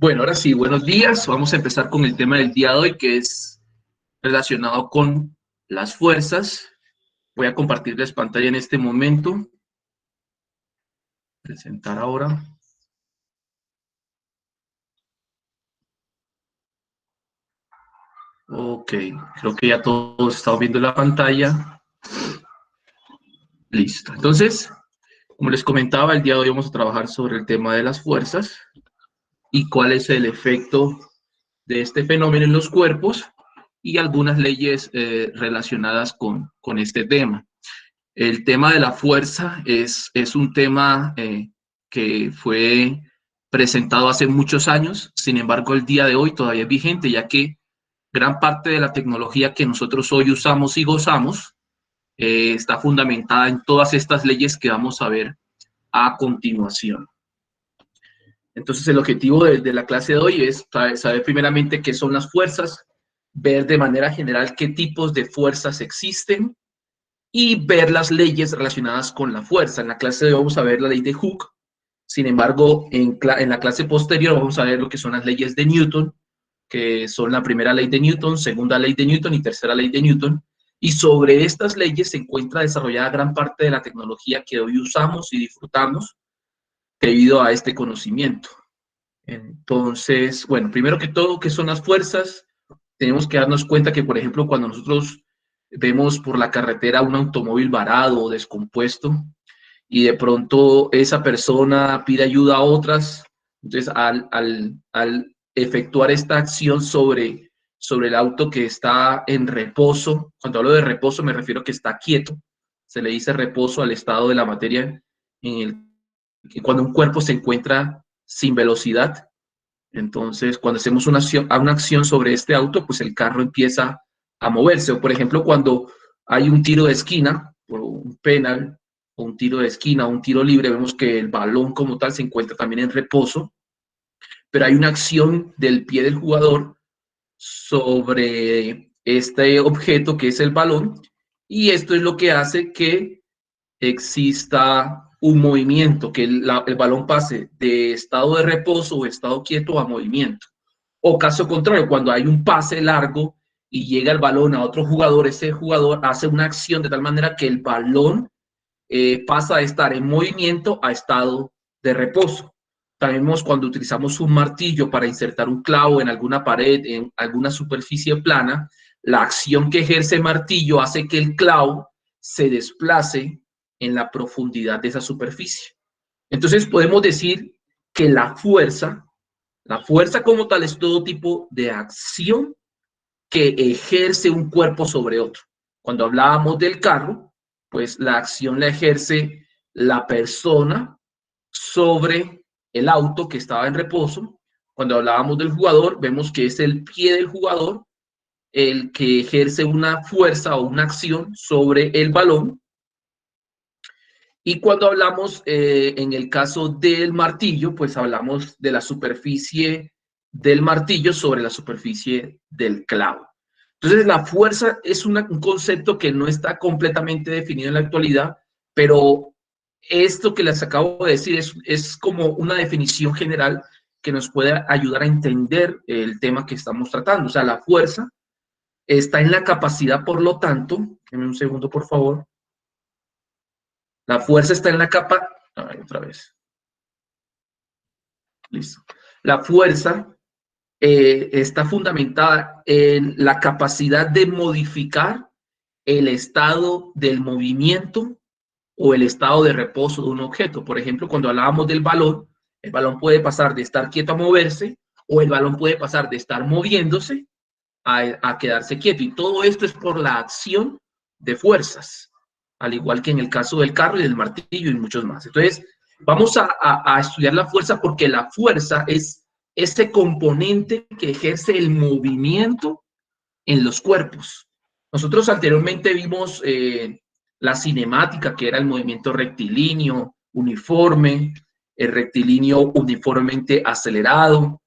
Bueno, ahora sí, buenos días. Vamos a empezar con el tema del día de hoy, que es relacionado con las fuerzas. Voy a compartirles pantalla en este momento. Presentar ahora. Ok, creo que ya todos estamos viendo la pantalla. Listo. Entonces, como les comentaba, el día de hoy vamos a trabajar sobre el tema de las fuerzas y cuál es el efecto de este fenómeno en los cuerpos y algunas leyes relacionadas con este tema. El tema de la fuerza es un tema que fue presentado hace muchos años, sin embargo, el día de hoy todavía es vigente, ya que gran parte de la tecnología que nosotros hoy usamos y gozamos está fundamentada en todas estas leyes que vamos a ver a continuación. Entonces, el objetivo de la clase de hoy es saber primeramente qué son las fuerzas, ver de manera general qué tipos de fuerzas existen, y ver las leyes relacionadas con la fuerza. En la clase de hoy vamos a ver la ley de Hooke. Sin embargo, en la clase posterior vamos a ver lo que son las leyes de Newton, que son la primera ley de Newton, segunda ley de Newton y tercera ley de Newton. Y sobre estas leyes se encuentra desarrollada gran parte de la tecnología que hoy usamos y disfrutamos debido a este conocimiento. Entonces, bueno, primero que todo, ¿qué son las fuerzas? Tenemos que darnos cuenta que, por ejemplo, cuando nosotros vemos por la carretera un automóvil varado o descompuesto y de pronto esa persona pide ayuda a otras, entonces al efectuar esta acción sobre el auto que está en reposo, cuando hablo de reposo me refiero a que está quieto, se le dice reposo al estado de la materia en el, cuando un cuerpo se encuentra sin velocidad. Entonces, cuando hacemos una acción sobre este auto, pues el carro empieza a moverse. O, por ejemplo, cuando hay un tiro de esquina, o un penal, o un tiro de esquina, o un tiro libre, vemos que el balón como tal se encuentra también en reposo, pero hay una acción del pie del jugador sobre este objeto que es el balón, y esto es lo que hace que exista un movimiento, que el balón pase de estado de reposo o estado quieto a movimiento. O caso contrario, cuando hay un pase largo y llega el balón a otro jugador, ese jugador hace una acción de tal manera que el balón pasa de estar en movimiento a estado de reposo. También vemos cuando utilizamos un martillo para insertar un clavo en alguna pared, en alguna superficie plana, la acción que ejerce el martillo hace que el clavo se desplace en la profundidad de esa superficie. Entonces podemos decir que la fuerza como tal es todo tipo de acción que ejerce un cuerpo sobre otro. Cuando hablábamos del carro, pues la acción la ejerce la persona sobre el auto que estaba en reposo. Cuando hablábamos del jugador, vemos que es el pie del jugador el que ejerce una fuerza o una acción sobre el balón. Y cuando hablamos en el caso del martillo, pues hablamos de la superficie del martillo sobre la superficie del clavo. Entonces, la fuerza es un concepto que no está completamente definido en la actualidad, pero esto que les acabo de decir es como una definición general que nos puede ayudar a entender el tema que estamos tratando. O sea, la fuerza está en la capacidad, por lo tanto, denme un segundo, por favor. La fuerza está en la capa. Ay, otra vez. Listo. La fuerza está fundamentada en la capacidad de modificar el estado del movimiento o el estado de reposo de un objeto. Por ejemplo, cuando hablábamos del balón, el balón puede pasar de estar quieto a moverse, o el balón puede pasar de estar moviéndose a quedarse quieto. Y todo esto es por la acción de fuerzas, al igual que en el caso del carro y del martillo y muchos más. Entonces, vamos a estudiar la fuerza porque la fuerza es este componente que ejerce el movimiento en los cuerpos. Nosotros anteriormente vimos la cinemática, que era el movimiento rectilíneo, uniforme, el rectilíneo uniformemente acelerado,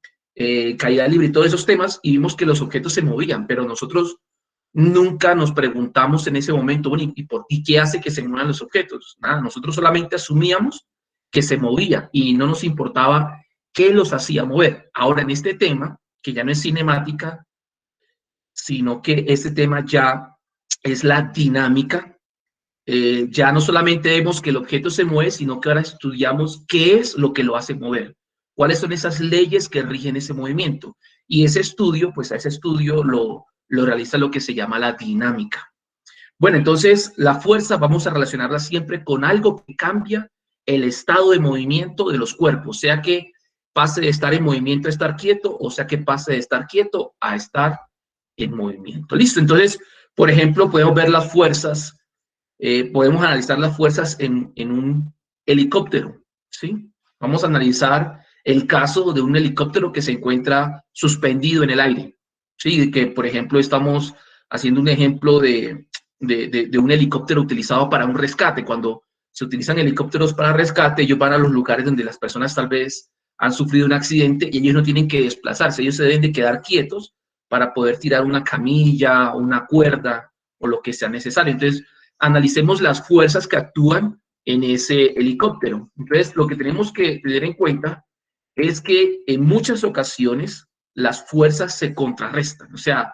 caída libre y todos esos temas, y vimos que los objetos se movían, pero nosotros nunca nos preguntamos en ese momento, bueno, ¿y qué hace que se muevan los objetos? Nada, nosotros solamente asumíamos que se movía y no nos importaba ¿Qué los hacía mover? Ahora, en este tema, que ya no es cinemática, sino que este tema ya es la dinámica, ya no solamente vemos que el objeto se mueve, sino que ahora estudiamos qué es lo que lo hace mover, cuáles son esas leyes que rigen ese movimiento. Y ese estudio, pues a ese estudio lo realiza lo que se llama la dinámica. Bueno, entonces la fuerza vamos a relacionarla siempre con algo que cambia el estado de movimiento de los cuerpos, sea que pase de estar en movimiento a estar quieto, o sea que pase de estar quieto a estar en movimiento. Listo, entonces, por ejemplo, podemos ver las fuerzas, podemos analizar las fuerzas en un helicóptero, ¿sí? Vamos a analizar el caso de un helicóptero que se encuentra suspendido en el aire, ¿sí? Que, por ejemplo, estamos haciendo un ejemplo de un helicóptero utilizado para un rescate. Cuando se utilizan helicópteros para rescate, ellos van a los lugares donde las personas tal vez han sufrido un accidente y ellos no tienen que desplazarse, ellos se deben de quedar quietos para poder tirar una camilla, una cuerda o lo que sea necesario. Entonces, analicemos las fuerzas que actúan en ese helicóptero. Entonces, lo que tenemos que tener en cuenta es que en muchas ocasiones las fuerzas se contrarrestan, o sea,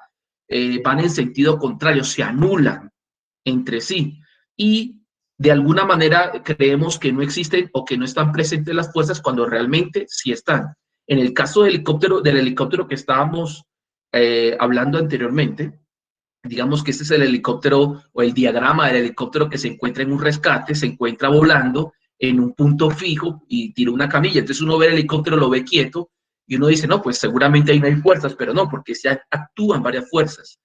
van en sentido contrario, se anulan entre sí. Y de alguna manera creemos que no existen o que no están presentes las fuerzas cuando realmente sí están. En el caso del helicóptero que estábamos hablando anteriormente, digamos que este es el helicóptero o el diagrama del helicóptero que se encuentra en un rescate, se encuentra volando en un punto fijo y tira una camilla. Entonces uno ve el helicóptero, lo ve quieto y uno dice, no, pues seguramente ahí no hay fuerzas, pero no, porque se actúan varias fuerzas,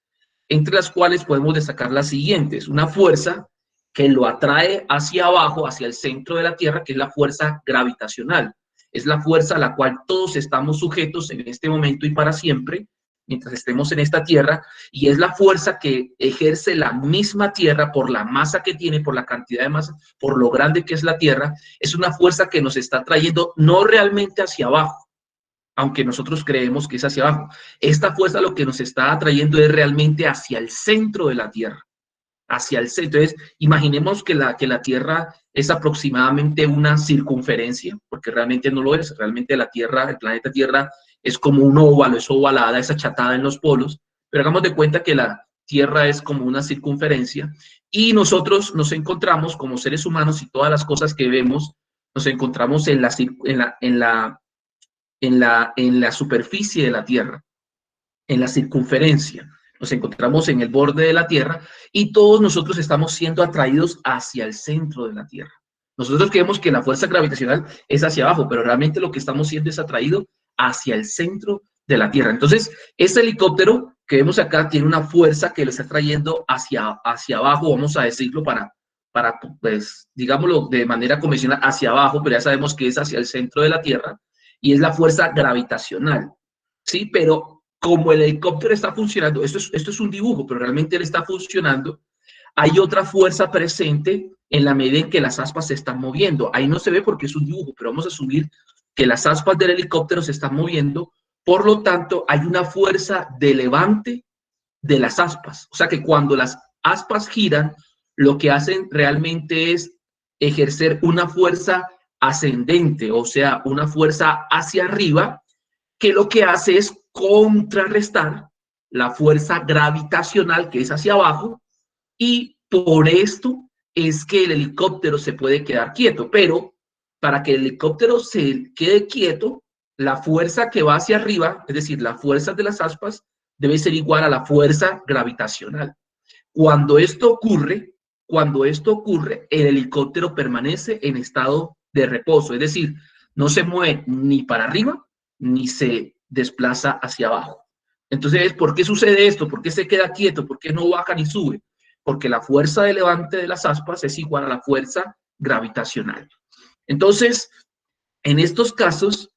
entre las cuales podemos destacar las siguientes. Una fuerza que lo atrae hacia abajo, hacia el centro de la Tierra, que es la fuerza gravitacional. Es la fuerza a la cual todos estamos sujetos en este momento y para siempre, mientras estemos en esta Tierra, y es la fuerza que ejerce la misma Tierra por la masa que tiene, por la cantidad de masa, por lo grande que es la Tierra. Es una fuerza que nos está trayendo no realmente hacia abajo, aunque nosotros creemos que es hacia abajo. Esta fuerza lo que nos está atrayendo es realmente hacia el centro de la Tierra, hacia el centro. Entonces, imaginemos que la Tierra es aproximadamente una circunferencia, porque realmente no lo es. Realmente la Tierra, el planeta Tierra, es como un óvalo, es ovalada, es achatada en los polos, pero hagamos de cuenta que la Tierra es como una circunferencia y nosotros nos encontramos como seres humanos y todas las cosas que vemos, nos encontramos en la superficie de la Tierra, en la circunferencia. Nos encontramos en el borde de la Tierra y todos nosotros estamos siendo atraídos hacia el centro de la Tierra. Nosotros creemos que la fuerza gravitacional es hacia abajo, pero realmente lo que estamos siendo es atraído hacia el centro de la Tierra. Entonces, este helicóptero que vemos acá tiene una fuerza que lo está trayendo hacia abajo, vamos a decirlo para pues, digámoslo de manera convencional, hacia abajo, pero ya sabemos que es hacia el centro de la Tierra, y es la fuerza gravitacional, ¿sí? Pero como el helicóptero está funcionando, esto es un dibujo, pero realmente él está funcionando, hay otra fuerza presente en la medida en que las aspas se están moviendo. Ahí no se ve porque es un dibujo, pero vamos a asumir que las aspas del helicóptero se están moviendo, por lo tanto, hay una fuerza de levante de las aspas. O sea que cuando las aspas giran, lo que hacen realmente es ejercer una fuerza ascendente, o sea, una fuerza hacia arriba, que lo que hace es contrarrestar la fuerza gravitacional que es hacia abajo, y por esto es que el helicóptero se puede quedar quieto. Pero para que el helicóptero se quede quieto, la fuerza que va hacia arriba, es decir, la fuerza de las aspas, debe ser igual a la fuerza gravitacional. Cuando esto ocurre, el helicóptero permanece en estado de reposo, es decir, no se mueve ni para arriba ni se desplaza hacia abajo. Entonces, ¿por qué sucede esto? ¿Por qué se queda quieto? ¿Por qué no baja ni sube? Porque la fuerza de levante de las aspas es igual a la fuerza gravitacional. Entonces, en estos casos,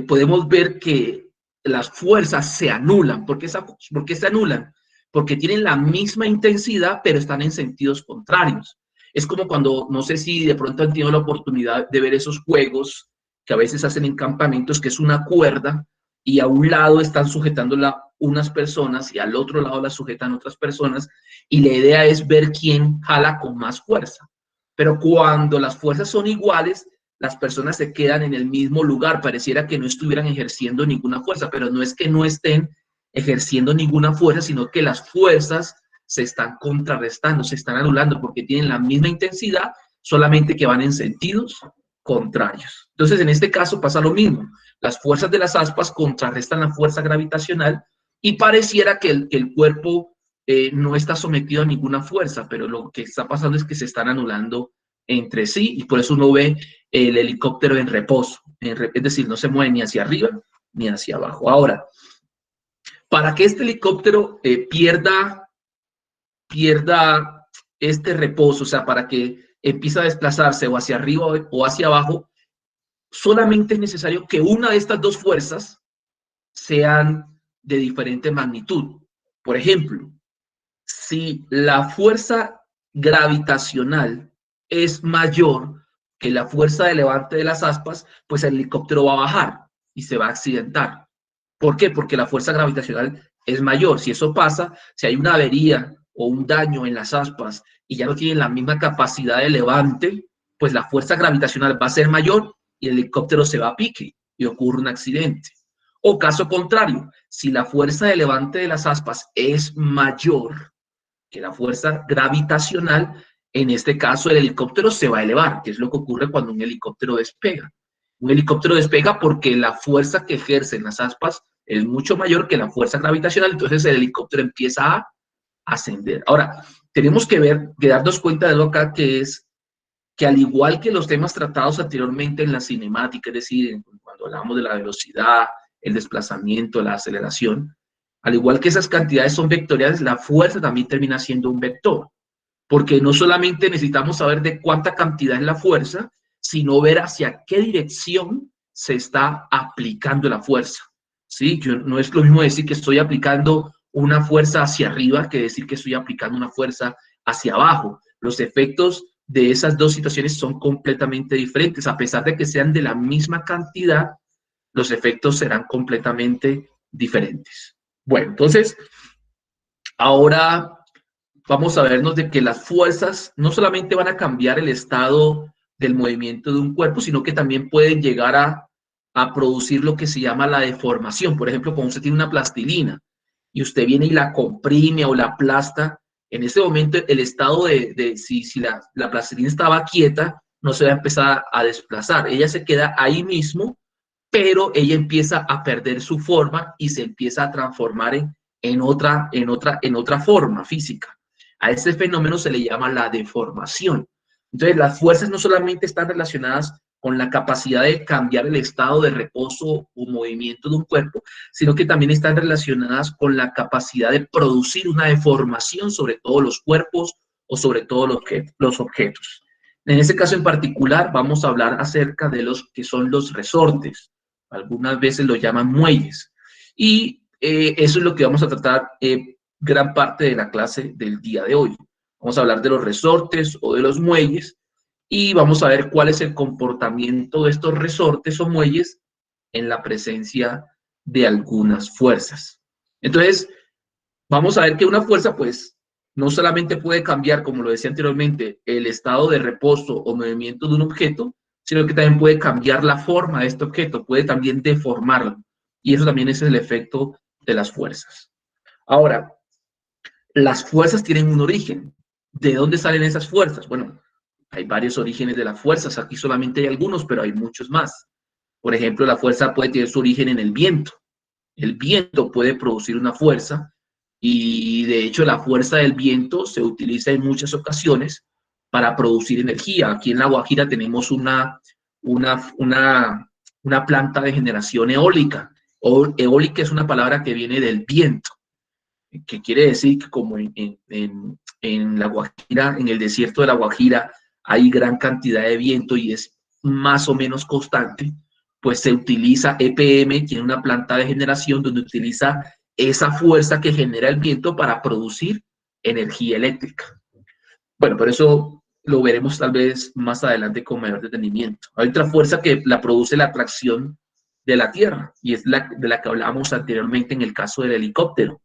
podemos ver que las fuerzas se anulan. ¿Por qué se anulan? Porque tienen la misma intensidad, pero están en sentidos contrarios. Es como cuando, no sé si de pronto han tenido la oportunidad de ver esos juegos que a veces hacen en campamentos, que es una cuerda y a un lado están sujetándola unas personas y al otro lado la sujetan otras personas, y la idea es ver quién jala con más fuerza. Pero cuando las fuerzas son iguales, las personas se quedan en el mismo lugar, pareciera que no estuvieran ejerciendo ninguna fuerza, pero no es que no estén ejerciendo ninguna fuerza, sino que las fuerzas se están contrarrestando, se están anulando, porque tienen la misma intensidad, solamente que van en sentidos contrarios. Entonces, en este caso pasa lo mismo. Las fuerzas de las aspas contrarrestan la fuerza gravitacional y pareciera que el cuerpo no está sometido a ninguna fuerza, pero lo que está pasando es que se están anulando entre sí y por eso uno ve el helicóptero en reposo, es decir, no se mueve ni hacia arriba ni hacia abajo. Ahora, para que este helicóptero pierda este reposo, o sea, para que empiece a desplazarse o hacia arriba o hacia abajo, solamente es necesario que una de estas dos fuerzas sean de diferente magnitud. Por ejemplo, si la fuerza gravitacional es mayor que la fuerza de levante de las aspas, pues el helicóptero va a bajar y se va a accidentar. ¿Por qué? Porque la fuerza gravitacional es mayor. Si eso pasa, si hay una avería o un daño en las aspas y ya no tienen la misma capacidad de levante, pues la fuerza gravitacional va a ser mayor y el helicóptero se va a pique y ocurre un accidente. O caso contrario, si la fuerza de levante de las aspas es mayor que la fuerza gravitacional, en este caso el helicóptero se va a elevar, que es lo que ocurre cuando un helicóptero despega. Un helicóptero despega porque la fuerza que ejercen las aspas es mucho mayor que la fuerza gravitacional, entonces el helicóptero empieza a ascender. Ahora, tenemos que darnos cuenta de lo acá, que es que al igual que los temas tratados anteriormente en la cinemática, es decir, cuando hablamos de la velocidad, el desplazamiento, la aceleración, al igual que esas cantidades son vectoriales, la fuerza también termina siendo un vector, porque no solamente necesitamos saber de cuánta cantidad es la fuerza, sino ver hacia qué dirección se está aplicando la fuerza. ¿Sí? No es lo mismo decir que estoy aplicando una fuerza hacia arriba que decir que estoy aplicando una fuerza hacia abajo. Los efectos de esas dos situaciones son completamente diferentes. A pesar de que sean de la misma cantidad, los efectos serán completamente diferentes. Bueno, entonces, ahora vamos a vernos de que las fuerzas no solamente van a cambiar el estado del movimiento de un cuerpo, sino que también pueden llegar a producir lo que se llama la deformación. Por ejemplo, cuando usted tiene una plastilina y usted viene y la comprime o la aplasta, en ese momento el estado si la plastilina estaba quieta, no se va a empezar a desplazar. Ella se queda ahí mismo, pero ella empieza a perder su forma y se empieza a transformar en otra forma física. A este fenómeno se le llama la deformación. Entonces, las fuerzas no solamente están relacionadas con la capacidad de cambiar el estado de reposo o movimiento de un cuerpo, sino que también están relacionadas con la capacidad de producir una deformación sobre todos los cuerpos o sobre todos los objetos. En este caso en particular, vamos a hablar acerca de los que son los resortes. Algunas veces lo llaman muelles. Y eso es lo que vamos a tratar gran parte de la clase del día de hoy. Vamos a hablar de los resortes o de los muelles y vamos a ver cuál es el comportamiento de estos resortes o muelles en la presencia de algunas fuerzas. Entonces, vamos a ver que una fuerza, pues, no solamente puede cambiar, como lo decía anteriormente, el estado de reposo o movimiento de un objeto, sino que también puede cambiar la forma de este objeto, puede también deformarlo. Y eso también es el efecto de las fuerzas. Ahora, las fuerzas tienen un origen. ¿De dónde salen esas fuerzas? Bueno, hay varios orígenes de las fuerzas. Aquí solamente hay algunos, pero hay muchos más. Por ejemplo, la fuerza puede tener su origen en el viento. El viento puede producir una fuerza y de hecho la fuerza del viento se utiliza en muchas ocasiones para producir energía. Aquí en La Guajira tenemos una planta de generación eólica. Eólica es una palabra que viene del viento, que quiere decir que como en La Guajira, en el desierto de La Guajira, hay gran cantidad de viento y es más o menos constante, pues se utiliza EPM, tiene una planta de generación donde utiliza esa fuerza que genera el viento para producir energía eléctrica. Bueno, pero eso lo veremos tal vez más adelante con mayor detenimiento. Hay otra fuerza que la produce la atracción de la Tierra y es de la que hablábamos anteriormente en el caso del helicóptero.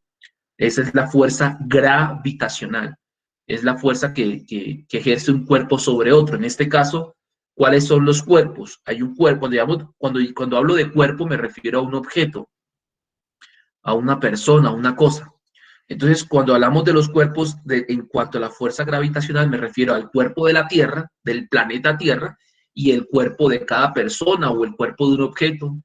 Esa es la fuerza gravitacional. Es la fuerza que ejerce un cuerpo sobre otro. En este caso, ¿Cuáles son los cuerpos? Hay un cuerpo, cuando hablo de cuerpo me refiero a un objeto, a una persona, a una cosa. Entonces, cuando hablamos de los cuerpos en cuanto a la fuerza gravitacional, me refiero al cuerpo de la Tierra, del planeta Tierra, y el cuerpo de cada persona o el cuerpo de un objeto.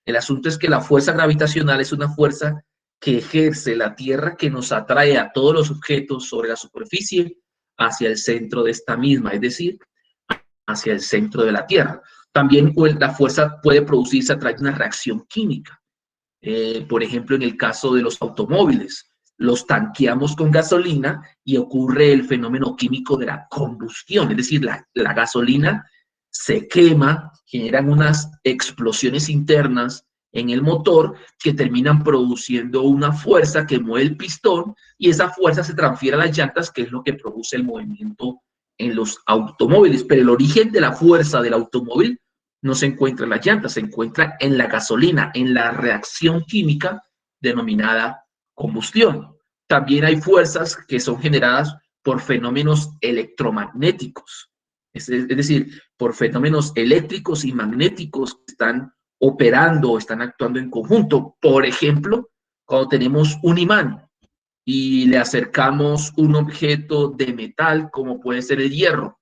El asunto es que la fuerza gravitacional es una fuerza que ejerce la Tierra, que nos atrae a todos los objetos sobre la superficie hacia el centro de esta misma, es decir, hacia el centro de la Tierra. También la fuerza puede producirse a través de una reacción química. Por ejemplo, en el caso de los automóviles, los tanqueamos con gasolina y ocurre el fenómeno químico de la combustión, es decir, la gasolina se quema, generan unas explosiones internas en el motor que terminan produciendo una fuerza que mueve el pistón y esa fuerza se transfiere a las llantas, que es lo que produce el movimiento en los automóviles. Pero el origen de la fuerza del automóvil no se encuentra en las llantas, se encuentra en la gasolina, en la reacción química denominada combustión. También hay fuerzas que son generadas por fenómenos electromagnéticos, es decir, por fenómenos eléctricos y magnéticos que están operando o están actuando en conjunto. Por ejemplo, cuando tenemos un imán y le acercamos un objeto de metal, como puede ser el hierro.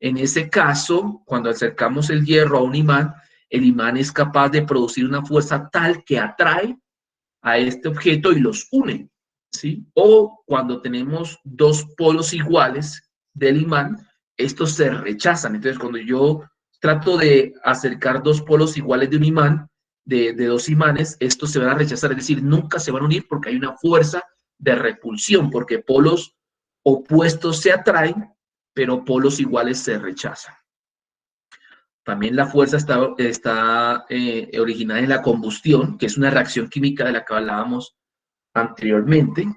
En ese caso, cuando acercamos el hierro a un imán, el imán es capaz de producir una fuerza tal que atrae a este objeto y los une, ¿sí? O cuando tenemos dos polos iguales del imán, estos se rechazan. Entonces, cuando yo trato de acercar dos polos iguales de un imán, de dos imanes, estos se van a rechazar, es decir, nunca se van a unir porque hay una fuerza de repulsión, porque polos opuestos se atraen, pero polos iguales se rechazan. También la fuerza está originada en la combustión, que es una reacción química de la que hablábamos anteriormente.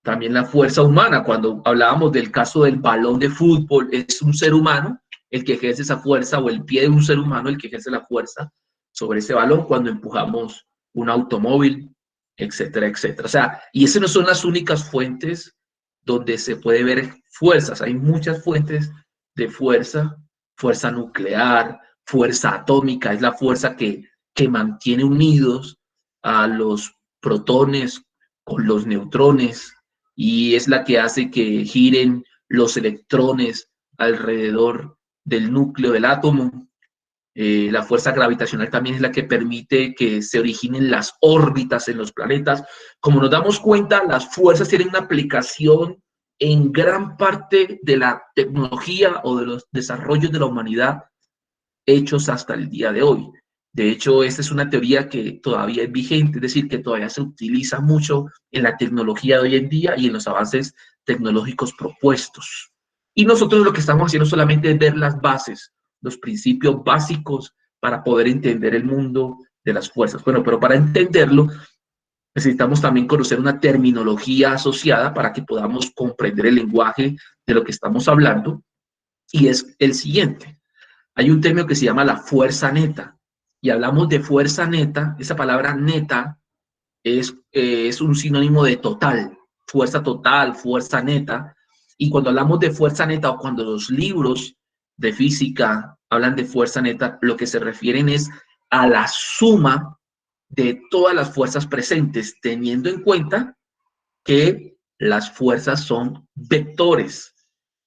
También la fuerza humana, cuando hablábamos del caso del balón de fútbol, es un ser humano el que ejerce esa fuerza, o el pie de un ser humano el que ejerce la fuerza sobre ese balón cuando empujamos un automóvil, etcétera, etcétera. O sea, y esas no son las únicas fuentes donde se puede ver fuerzas. Hay muchas fuentes de fuerza, fuerza nuclear, fuerza atómica, es la fuerza que mantiene unidos a los protones con los neutrones y es la que hace que giren los electrones alrededor del núcleo del átomo. La fuerza gravitacional también es la que permite que se originen las órbitas en los planetas. Como nos damos cuenta, las fuerzas tienen una aplicación en gran parte de la tecnología o de los desarrollos de la humanidad hechos hasta el día de hoy. De hecho, esta es una teoría que todavía es vigente, es decir, que todavía se utiliza mucho en la tecnología de hoy en día y en los avances tecnológicos propuestos. Y nosotros lo que estamos haciendo solamente es ver las bases, los principios básicos para poder entender el mundo de las fuerzas. Bueno, pero para entenderlo necesitamos también conocer una terminología asociada para que podamos comprender el lenguaje de lo que estamos hablando y es el siguiente. Hay un término que se llama la fuerza neta. Y hablamos de fuerza neta, esa palabra neta es un sinónimo de total, fuerza neta. Y cuando hablamos de fuerza neta o cuando los libros de física hablan de fuerza neta, lo que se refieren es a la suma de todas las fuerzas presentes, teniendo en cuenta que las fuerzas son vectores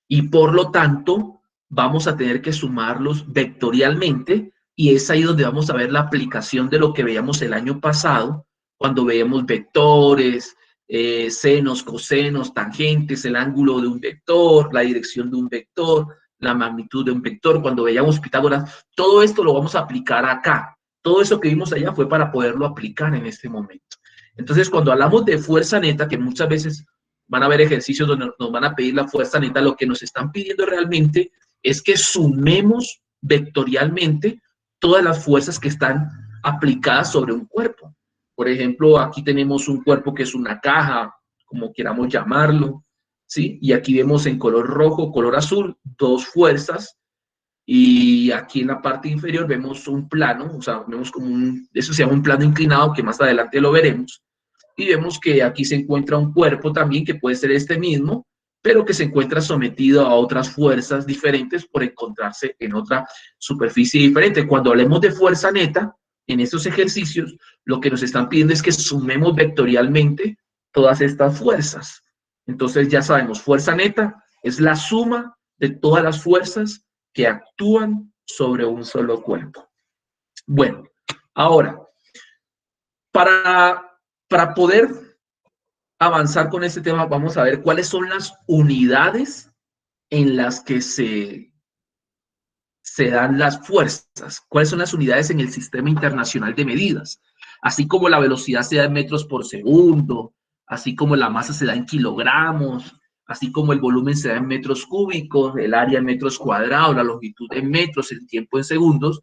y por lo tanto vamos a tener que sumarlos vectorialmente y es ahí donde vamos a ver la aplicación de lo que veíamos el año pasado, cuando veíamos vectores, senos, cosenos, tangentes, el ángulo de un vector, la dirección de un vector, la magnitud de un vector, cuando veíamos Pitágoras, todo esto lo vamos a aplicar acá. Todo eso que vimos allá fue para poderlo aplicar en este momento. Entonces, cuando hablamos de fuerza neta, que muchas veces van a haber ejercicios donde nos van a pedir la fuerza neta, lo que nos están pidiendo realmente es que sumemos vectorialmente todas las fuerzas que están aplicadas sobre un cuerpo. Por ejemplo, aquí tenemos un cuerpo que es una caja, como queramos llamarlo, ¿sí? Y aquí vemos en color rojo, color azul, dos fuerzas. Y aquí en la parte inferior vemos un plano, o sea, vemos como eso se llama un plano inclinado, que más adelante lo veremos. Y vemos que aquí se encuentra un cuerpo también, que puede ser este mismo, pero que se encuentra sometido a otras fuerzas diferentes por encontrarse en otra superficie diferente. Cuando hablemos de fuerza neta, en estos ejercicios, lo que nos están pidiendo es que sumemos vectorialmente todas estas fuerzas. Entonces ya sabemos, fuerza neta es la suma de todas las fuerzas que actúan sobre un solo cuerpo. Bueno, ahora, para poder avanzar con este tema, vamos a ver cuáles son las unidades en las que se dan las fuerzas, cuáles son las unidades en el sistema internacional de medidas, así como la velocidad se da en metros por segundo, así como la masa se da en kilogramos, así como el volumen se da en metros cúbicos, el área en metros cuadrados, la longitud en metros, el tiempo en segundos.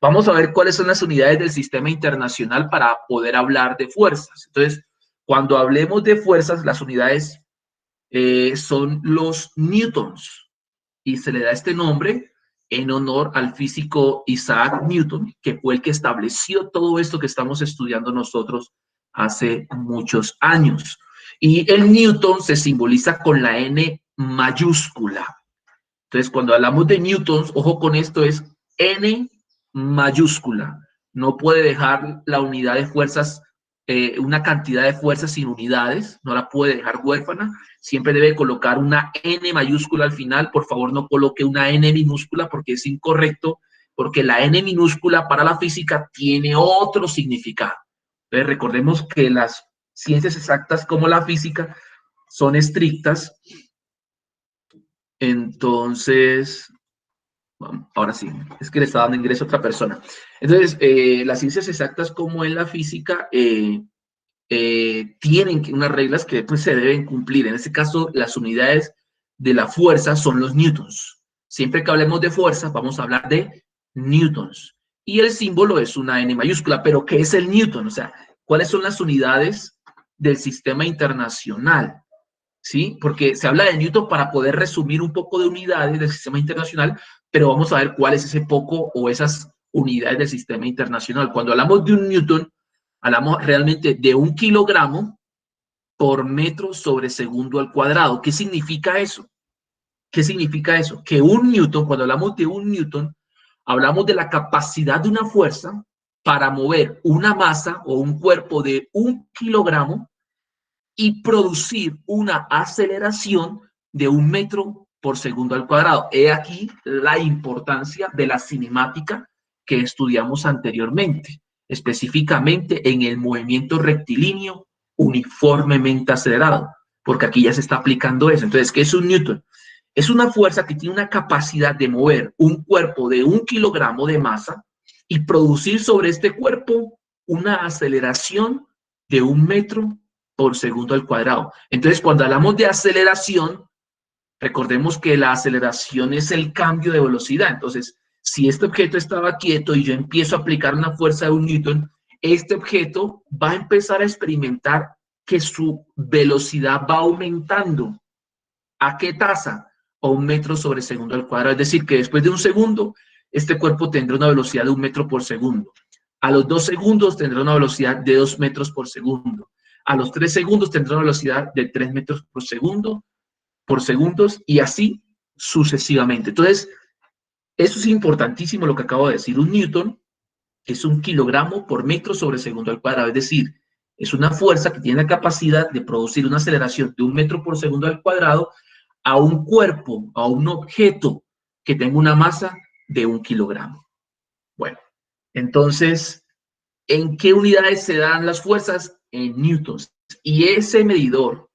Vamos a ver cuáles son las unidades del sistema internacional para poder hablar de fuerzas. Entonces, cuando hablemos de fuerzas, las unidades son los newtons, y se le da este nombre en honor al físico Isaac Newton, que fue el que estableció todo esto que estamos estudiando nosotros hace muchos años. Y el Newton se simboliza con la N mayúscula. Entonces, cuando hablamos de newtons, ojo con esto, es N mayúscula. No puede dejar la unidad de fuerzas, una cantidad de fuerzas sin unidades, no la puede dejar huérfana. Siempre debe colocar una N mayúscula al final. Por favor, no coloque una N minúscula porque es incorrecto, porque la N minúscula para la física tiene otro significado. Entonces, recordemos que las ciencias exactas como la física son estrictas. Entonces, ahora sí, es que le está dando ingreso a otra persona. Entonces, las ciencias exactas como en la física tienen unas reglas que pues, se deben cumplir. En este caso, las unidades de la fuerza son los newtons. Siempre que hablemos de fuerza, vamos a hablar de newtons. Y el símbolo es una N mayúscula. ¿Pero qué es el newton? O sea, ¿cuáles son las unidades del sistema internacional? ¿Sí? Porque se habla de newton para poder resumir un poco de unidades del sistema internacional, pero vamos a ver cuál es ese poco o esas unidades del sistema internacional. Cuando hablamos de un newton, hablamos realmente de 1 kilogramo por metro sobre segundo al cuadrado. ¿Qué significa eso? ¿Qué significa eso? Que un newton, cuando hablamos de un newton, hablamos de la capacidad de una fuerza para mover una masa o un cuerpo de 1 kilogramo y producir una aceleración de 1 metro por segundo al cuadrado. He aquí la importancia de la cinemática que estudiamos anteriormente, específicamente en el movimiento rectilíneo uniformemente acelerado, porque aquí ya se está aplicando eso. Entonces, ¿qué es un newton? Es una fuerza que tiene una capacidad de mover un cuerpo de 1 kilogramo de masa y producir sobre este cuerpo una aceleración de 1 metro por segundo al cuadrado. Entonces, cuando hablamos de aceleración, recordemos que la aceleración es el cambio de velocidad. Entonces, si este objeto estaba quieto y yo empiezo a aplicar una fuerza de 1 newton, este objeto va a empezar a experimentar que su velocidad va aumentando. ¿A qué tasa? A 1 metro sobre segundo al cuadrado. Es decir, que después de 1 segundo, este cuerpo tendrá una velocidad de 1 metro por segundo. A los 2 segundos tendrá una velocidad de 2 metros por segundo. A los 3 segundos tendrá una velocidad de 3 metros por segundo, y así sucesivamente. Entonces, eso es importantísimo lo que acabo de decir. Un newton es 1 kilogramo por metro sobre segundo al cuadrado. Es decir, es una fuerza que tiene la capacidad de producir una aceleración de 1 metro por segundo al cuadrado a un cuerpo, a un objeto que tenga una masa de 1 kilogramo. Bueno, entonces, ¿en qué unidades se dan las fuerzas? En newtons. Y ese medidor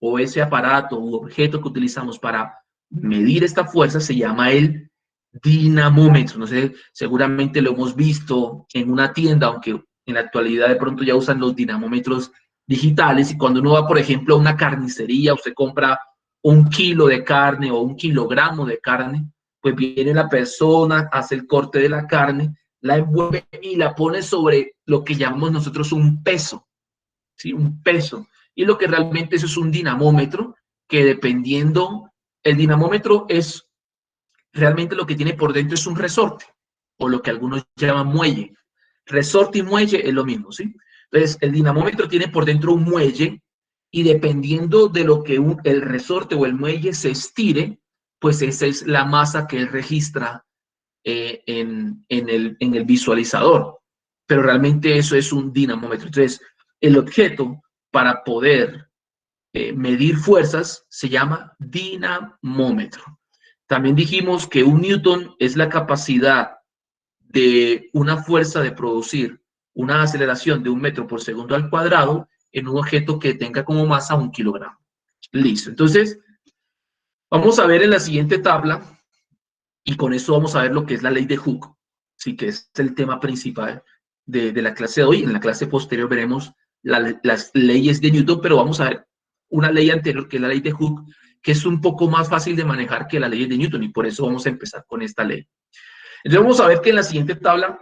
o ese aparato u objeto que utilizamos para medir esta fuerza se llama el dinamómetro. No sé, seguramente lo hemos visto en una tienda, aunque en la actualidad de pronto ya usan los dinamómetros digitales. Y cuando uno va, por ejemplo, a una carnicería, usted compra 1 kilo de carne o 1 kilogramo de carne, pues viene la persona, hace el corte de la carne, la envuelve y la pone sobre lo que llamamos nosotros un peso, ¿sí? Un peso. Y lo que realmente eso es un dinamómetro, que dependiendo, el dinamómetro es realmente lo que tiene por dentro es un resorte, o lo que algunos llaman muelle. Resorte y muelle es lo mismo, ¿sí? Entonces, el dinamómetro tiene por dentro un muelle, y dependiendo de lo que el resorte o el muelle se estire, pues esa es la masa que él registra en el visualizador. Pero realmente eso es un dinamómetro. Entonces, el objeto para poder medir fuerzas se llama dinamómetro. También dijimos que un newton es la capacidad de una fuerza de producir una aceleración de 1 metro por segundo al cuadrado en un objeto que tenga como masa 1 kilogramo. Listo. Entonces, vamos a ver en la siguiente tabla, y con eso vamos a ver lo que es la ley de Hooke, sí, que es el tema principal de la clase de hoy. En la clase posterior veremos las leyes de Newton, pero vamos a ver una ley anterior, que es la ley de Hooke, que es un poco más fácil de manejar que la ley de Newton, y por eso vamos a empezar con esta ley. Entonces vamos a ver que en la siguiente tabla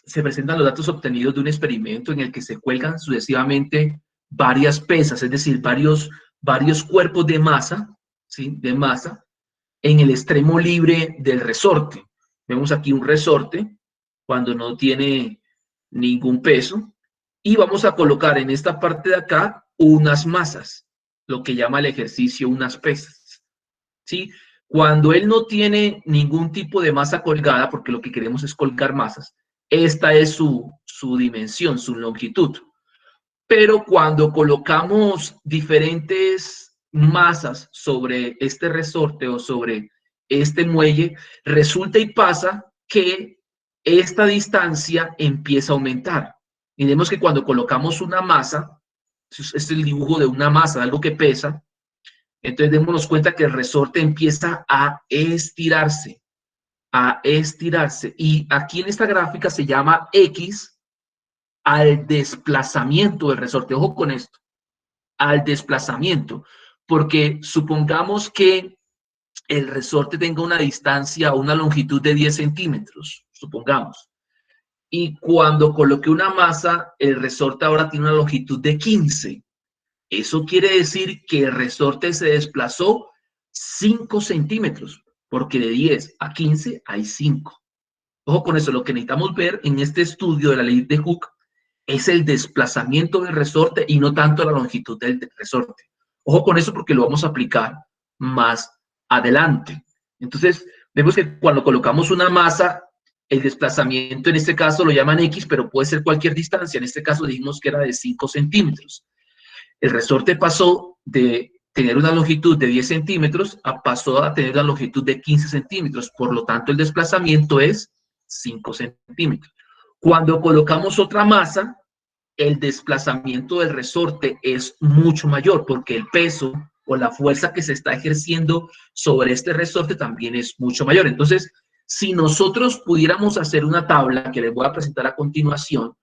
se presentan los datos obtenidos de un experimento en el que se cuelgan sucesivamente varias pesas, es decir, varios cuerpos de masa, ¿sí? De masa, en el extremo libre del resorte. Vemos aquí un resorte cuando no tiene ningún peso, y vamos a colocar en esta parte de acá unas masas, lo que llama el ejercicio unas pesas, ¿sí? Cuando él no tiene ningún tipo de masa colgada, porque lo que queremos es colgar masas, esta es su dimensión, su longitud. Pero cuando colocamos diferentes masas sobre este resorte o sobre este muelle, resulta y pasa que esta distancia empieza a aumentar. Y vemos que cuando colocamos una masa, este es el dibujo de una masa, algo que pesa, entonces démonos cuenta que el resorte empieza a estirarse, y aquí en esta gráfica se llama X al desplazamiento del resorte. Ojo con esto, al desplazamiento, porque supongamos que el resorte tenga una distancia o una longitud de 10 centímetros, supongamos, y cuando coloque una masa, el resorte ahora tiene una longitud de 15. Eso quiere decir que el resorte se desplazó 5 centímetros, porque de 10 a 15 hay 5. Ojo con eso, lo que necesitamos ver en este estudio de la ley de Hooke es el desplazamiento del resorte y no tanto la longitud del resorte. Ojo con eso porque lo vamos a aplicar más adelante. Entonces, vemos que cuando colocamos una masa, el desplazamiento en este caso lo llaman X, pero puede ser cualquier distancia. En este caso dijimos que era de 5 centímetros. El resorte pasó de tener una longitud de 10 centímetros pasó a tener una longitud de 15 centímetros. Por lo tanto, el desplazamiento es 5 centímetros. Cuando colocamos otra masa, el desplazamiento del resorte es mucho mayor porque el peso o la fuerza que se está ejerciendo sobre este resorte también es mucho mayor. Entonces, si nosotros pudiéramos hacer una tabla que les voy a presentar a continuación,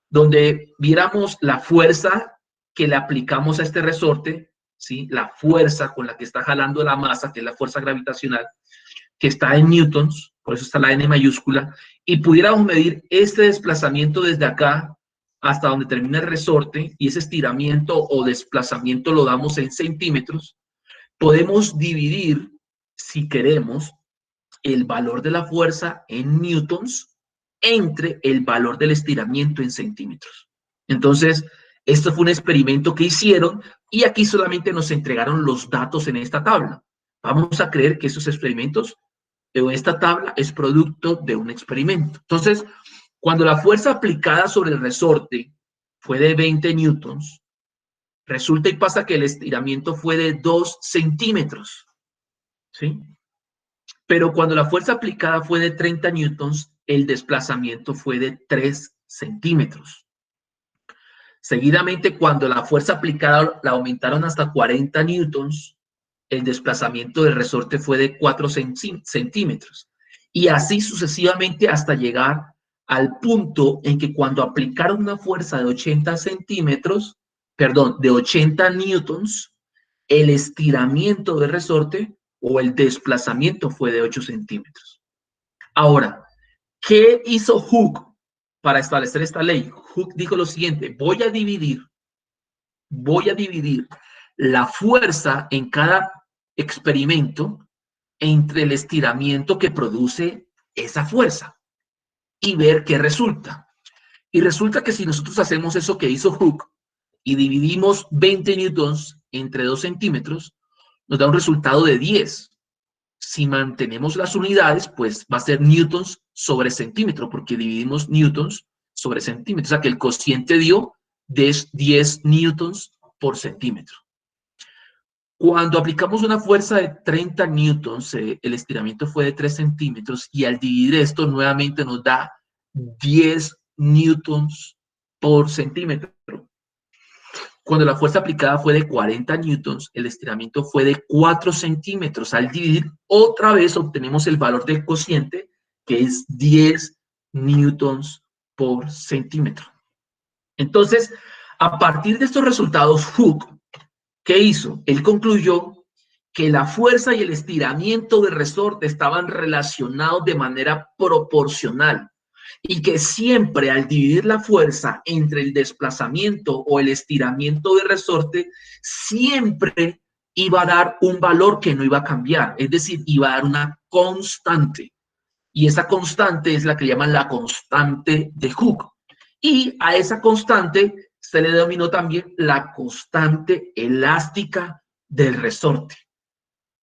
donde viéramos la fuerza que le aplicamos a este resorte, ¿sí? La fuerza con la que está jalando la masa, que es la fuerza gravitacional, que está en newtons, por eso está la N mayúscula, y pudiéramos medir este desplazamiento desde acá hasta donde termina el resorte, y ese estiramiento o desplazamiento lo damos en centímetros, podemos dividir, si queremos, el valor de la fuerza en newtons entre el valor del estiramiento en centímetros. Entonces, esto fue un experimento que hicieron y aquí solamente nos entregaron los datos en esta tabla. Vamos a creer que esos experimentos o esta tabla es producto de un experimento. Entonces, cuando la fuerza aplicada sobre el resorte fue de 20 newtons, resulta y pasa que el estiramiento fue de 2 centímetros, ¿sí? Pero cuando la fuerza aplicada fue de 30 newtons, el desplazamiento fue de 3 centímetros. Seguidamente, cuando la fuerza aplicada la aumentaron hasta 40 newtons, el desplazamiento del resorte fue de 4 centímetros. Y así sucesivamente hasta llegar al punto en que cuando aplicaron una fuerza de 80 centímetros, perdón, de 80 newtons, el estiramiento del resorte o el desplazamiento fue de 8 centímetros. Ahora, ¿qué hizo Hooke para establecer esta ley? Hooke dijo lo siguiente: voy a dividir la fuerza en cada experimento entre el estiramiento que produce esa fuerza y ver qué resulta. Y resulta que si nosotros hacemos eso que hizo Hooke y dividimos 20 newtons entre 2 centímetros, nos da un resultado de 10. Si mantenemos las unidades, pues va a ser newtons sobre centímetro, porque dividimos newtons sobre centímetro. O sea que el cociente dio 10 newtons por centímetro. Cuando aplicamos una fuerza de 30 newtons, el estiramiento fue de 3 centímetros, y al dividir esto nuevamente nos da 10 newtons por centímetro. Cuando la fuerza aplicada fue de 40 newtons, el estiramiento fue de 4 centímetros. Al dividir, otra vez obtenemos el valor del cociente, que es 10 newtons por centímetro. Entonces, a partir de estos resultados, Hooke, ¿qué hizo? Él concluyó que la fuerza y el estiramiento del resorte estaban relacionados de manera proporcional, y que siempre al dividir la fuerza entre el desplazamiento o el estiramiento del resorte, siempre iba a dar un valor que no iba a cambiar, es decir, iba a dar una constante. Y esa constante es la que llaman la constante de Hooke. Y a esa constante se le denominó también la constante elástica del resorte.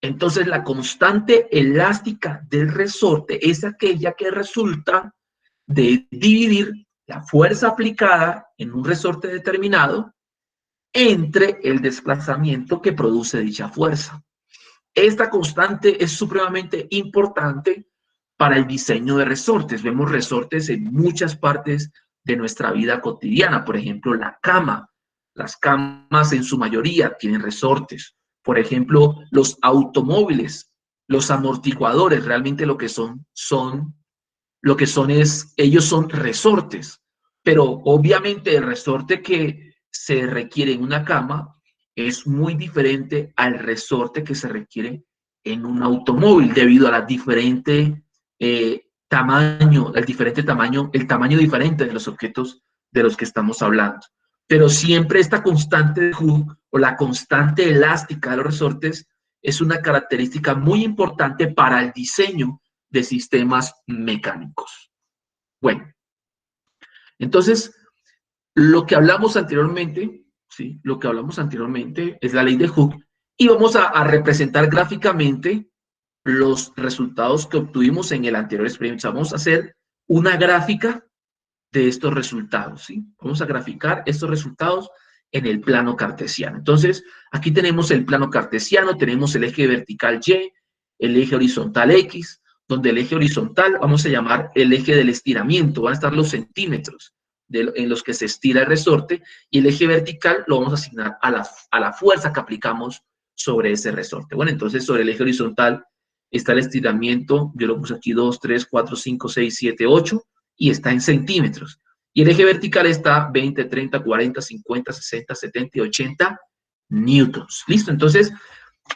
Entonces, la constante elástica del resorte es aquella que resulta de dividir la fuerza aplicada en un resorte determinado entre el desplazamiento que produce dicha fuerza. Esta constante es supremamente importante para el diseño de resortes. Vemos resortes en muchas partes de nuestra vida cotidiana. Por ejemplo, la cama. Las camas en su mayoría tienen resortes. Por ejemplo, los automóviles, los amortiguadores, realmente ellos son resortes, pero obviamente el resorte que se requiere en una cama es muy diferente al resorte que se requiere en un automóvil, debido a la diferente tamaño, el tamaño diferente de los objetos de los que estamos hablando. Pero siempre esta constante de Hooke, o la constante elástica de los resortes, es una característica muy importante para el diseño de sistemas mecánicos. Bueno, entonces, lo que hablamos anteriormente, ¿sí? Lo que hablamos anteriormente es la ley de Hooke, y vamos a representar gráficamente los resultados que obtuvimos en el anterior experimento. Vamos a hacer una gráfica de estos resultados, ¿sí? Vamos a graficar estos resultados en el plano cartesiano. Entonces, aquí tenemos el plano cartesiano, tenemos el eje vertical Y, el eje horizontal X, donde el eje horizontal vamos a llamar el eje del estiramiento, van a estar los centímetros en los que se estira el resorte, y el eje vertical lo vamos a asignar a la fuerza que aplicamos sobre ese resorte. Bueno, entonces sobre el eje horizontal está el estiramiento, yo lo puse aquí 2, 3, 4, 5, 6, 7, 8, y está en centímetros. Y el eje vertical está 20, 30, 40, 50, 60, 70 y 80 newtons. ¿Listo? Entonces,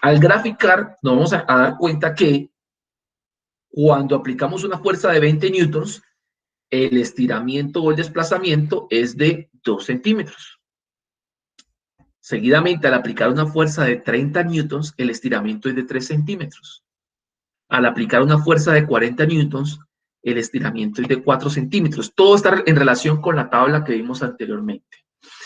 al graficar, nos vamos a dar cuenta que cuando aplicamos una fuerza de 20 newtons, el estiramiento o el desplazamiento es de 2 centímetros. Seguidamente, al aplicar una fuerza de 30 newtons, el estiramiento es de 3 centímetros. Al aplicar una fuerza de 40 newtons, el estiramiento es de 4 centímetros. Todo está en relación con la tabla que vimos anteriormente.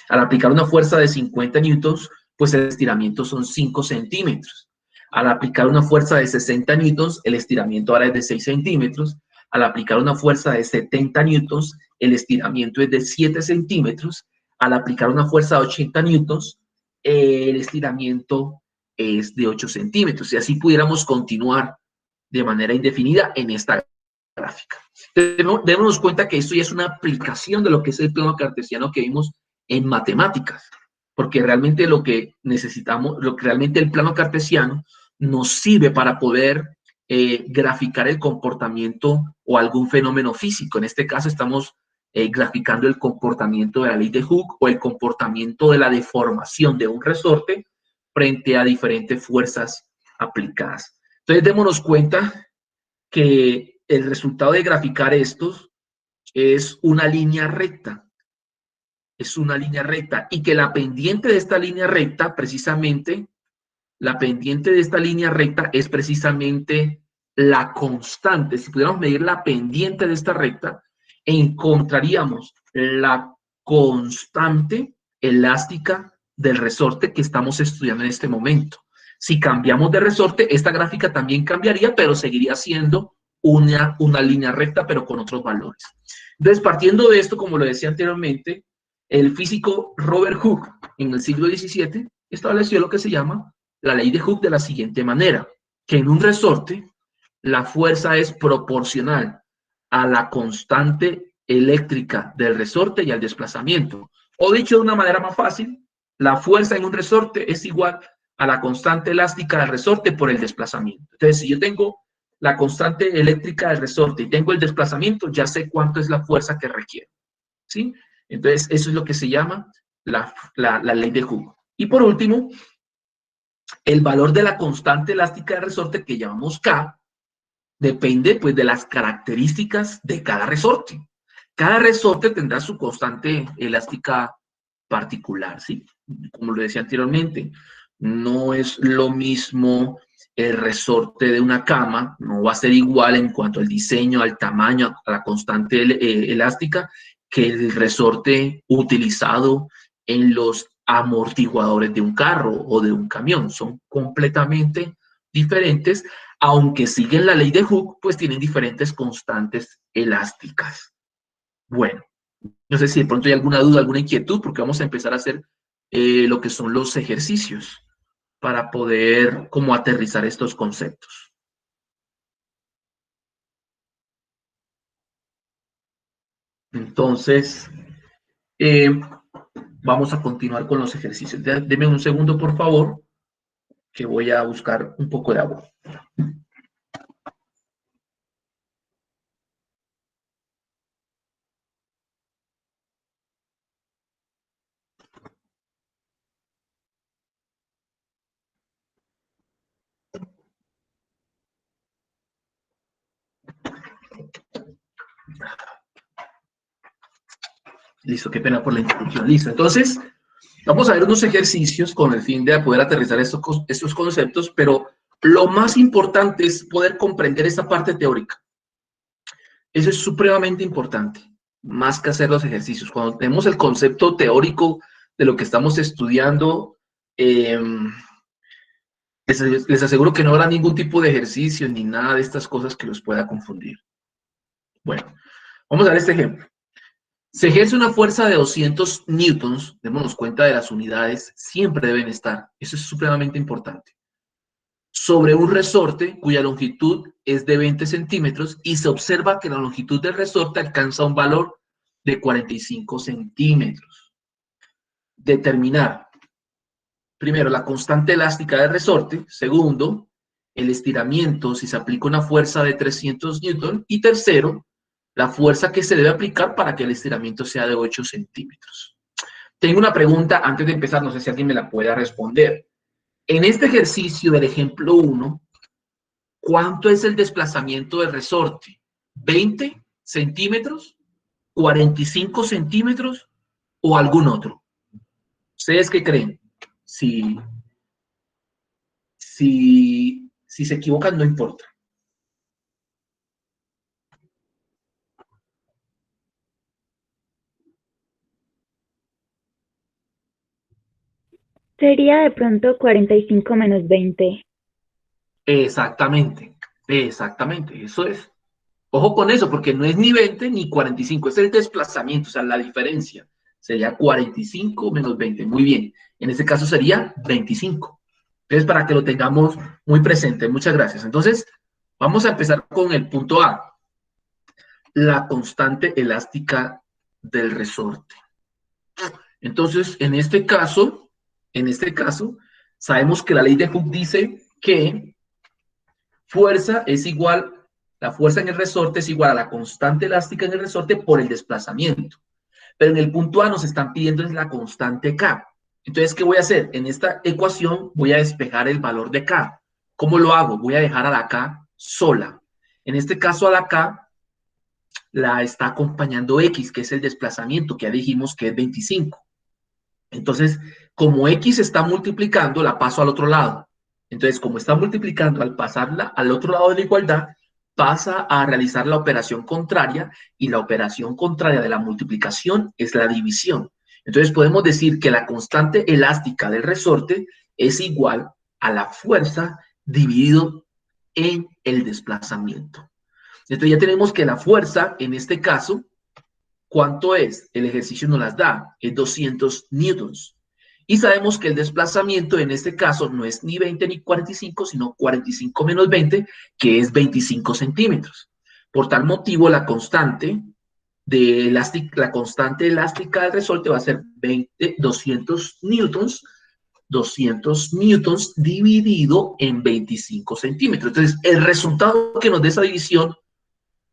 Al aplicar una fuerza de 50 newtons, pues el estiramiento son 5 centímetros. Al aplicar una fuerza de 60 newtons, el estiramiento ahora es de 6 centímetros. Al aplicar una fuerza de 70 newtons, el estiramiento es de 7 centímetros. Al aplicar una fuerza de 80 newtons, el estiramiento es de 8 centímetros. Y así pudiéramos continuar de manera indefinida en esta gráfica. Démonos cuenta que esto ya es una aplicación de lo que es el plano cartesiano que vimos en matemáticas, porque realmente lo que necesitamos, realmente el plano cartesiano nos sirve para poder graficar el comportamiento o algún fenómeno físico. En este caso estamos graficando el comportamiento de la ley de Hooke, o el comportamiento de la deformación de un resorte frente a diferentes fuerzas aplicadas. Entonces, démonos cuenta que el resultado de graficar estos es una línea recta. Es una línea recta, y que la pendiente de esta línea recta, precisamente, la pendiente de esta línea recta es precisamente la constante. Si pudiéramos medir la pendiente de esta recta, encontraríamos la constante elástica del resorte que estamos estudiando en este momento. Si cambiamos de resorte, esta gráfica también cambiaría, pero seguiría siendo una línea recta, pero con otros valores. Entonces, partiendo de esto, como lo decía anteriormente, el físico Robert Hooke, en el siglo XVII, estableció lo que se llama la ley de Hooke de la siguiente manera, que en un resorte la fuerza es proporcional a la constante eléctrica del resorte y al desplazamiento. O dicho de una manera más fácil, la fuerza en un resorte es igual a la constante elástica del resorte por el desplazamiento. Entonces, si yo tengo la constante eléctrica del resorte y tengo el desplazamiento, ya sé cuánto es la fuerza que requiere, ¿sí? Entonces, eso es lo que se llama la ley de Hooke. Y por último, el valor de la constante elástica del resorte, que llamamos K, depende pues de las características de cada resorte. Cada resorte tendrá su constante elástica particular, ¿sí? Como lo decía anteriormente, no es lo mismo el resorte de una cama, no va a ser igual en cuanto al diseño, al tamaño, a la constante elástica, que el resorte utilizado en los amortiguadores de un carro o de un camión. Son completamente diferentes, aunque siguen la ley de Hooke, pues tienen diferentes constantes elásticas. Bueno, no sé si de pronto hay alguna duda, alguna inquietud, porque vamos a empezar a hacer lo que son los ejercicios para poder como aterrizar estos conceptos. Entonces, vamos a continuar con los ejercicios. Deme un segundo, por favor, que voy a buscar un poco de agua. Listo, qué pena por la interrupción. Listo, entonces, vamos a ver unos ejercicios con el fin de poder aterrizar estos conceptos, pero lo más importante es poder comprender esta parte teórica. Eso es supremamente importante, más que hacer los ejercicios. Cuando tenemos el concepto teórico de lo que estamos estudiando, les aseguro que no habrá ningún tipo de ejercicio ni nada de estas cosas que los pueda confundir. Bueno, vamos a ver este ejemplo. Se ejerce una fuerza de 200 newtons, démonos cuenta de las unidades, siempre deben estar, eso es supremamente importante, sobre un resorte cuya longitud es de 20 centímetros y se observa que la longitud del resorte alcanza un valor de 45 centímetros. Determinar, primero, la constante elástica del resorte, segundo, el estiramiento si se aplica una fuerza de 300 newton y tercero, la fuerza que se debe aplicar para que el estiramiento sea de 8 centímetros. Tengo una pregunta antes de empezar, no sé si alguien me la pueda responder. En este ejercicio del ejemplo 1, ¿cuánto es el desplazamiento del resorte? ¿20 centímetros? ¿45 centímetros? ¿O algún otro? ¿Ustedes qué creen? Si se equivocan, no importa. Sería de pronto 45 menos 20. Exactamente, exactamente, eso es. Ojo con eso, porque no es ni 20 ni 45, es el desplazamiento, o sea, la diferencia. Sería 45 menos 20, muy bien. En este caso sería 25. Entonces, para que lo tengamos muy presente, muchas gracias. Entonces, vamos a empezar con el punto A, la constante elástica del resorte. Entonces, en este caso, sabemos que la ley de Hooke dice que la fuerza en el resorte es igual a la constante elástica en el resorte por el desplazamiento. Pero en el punto A nos están pidiendo es la constante K. Entonces, ¿qué voy a hacer? En esta ecuación voy a despejar el valor de K. ¿Cómo lo hago? Voy a dejar a la K sola. En este caso a la K la está acompañando X, que es el desplazamiento, que ya dijimos que es 25. Entonces, como X está multiplicando, la paso al otro lado. Entonces, como está multiplicando, al pasarla al otro lado de la igualdad, pasa a realizar la operación contraria y la operación contraria de la multiplicación es la división. Entonces podemos decir que la constante elástica del resorte es igual a la fuerza dividido en el desplazamiento. Entonces ya tenemos que la fuerza, en este caso, ¿cuánto es? El ejercicio nos las da, es 200 newtons. Y sabemos que el desplazamiento en este caso no es ni 20 ni 45, sino 45 menos 20, que es 25 centímetros. Por tal motivo, la constante elástica del resorte va a ser 200 newtons dividido en 25 centímetros. Entonces, el resultado que nos dé esa división,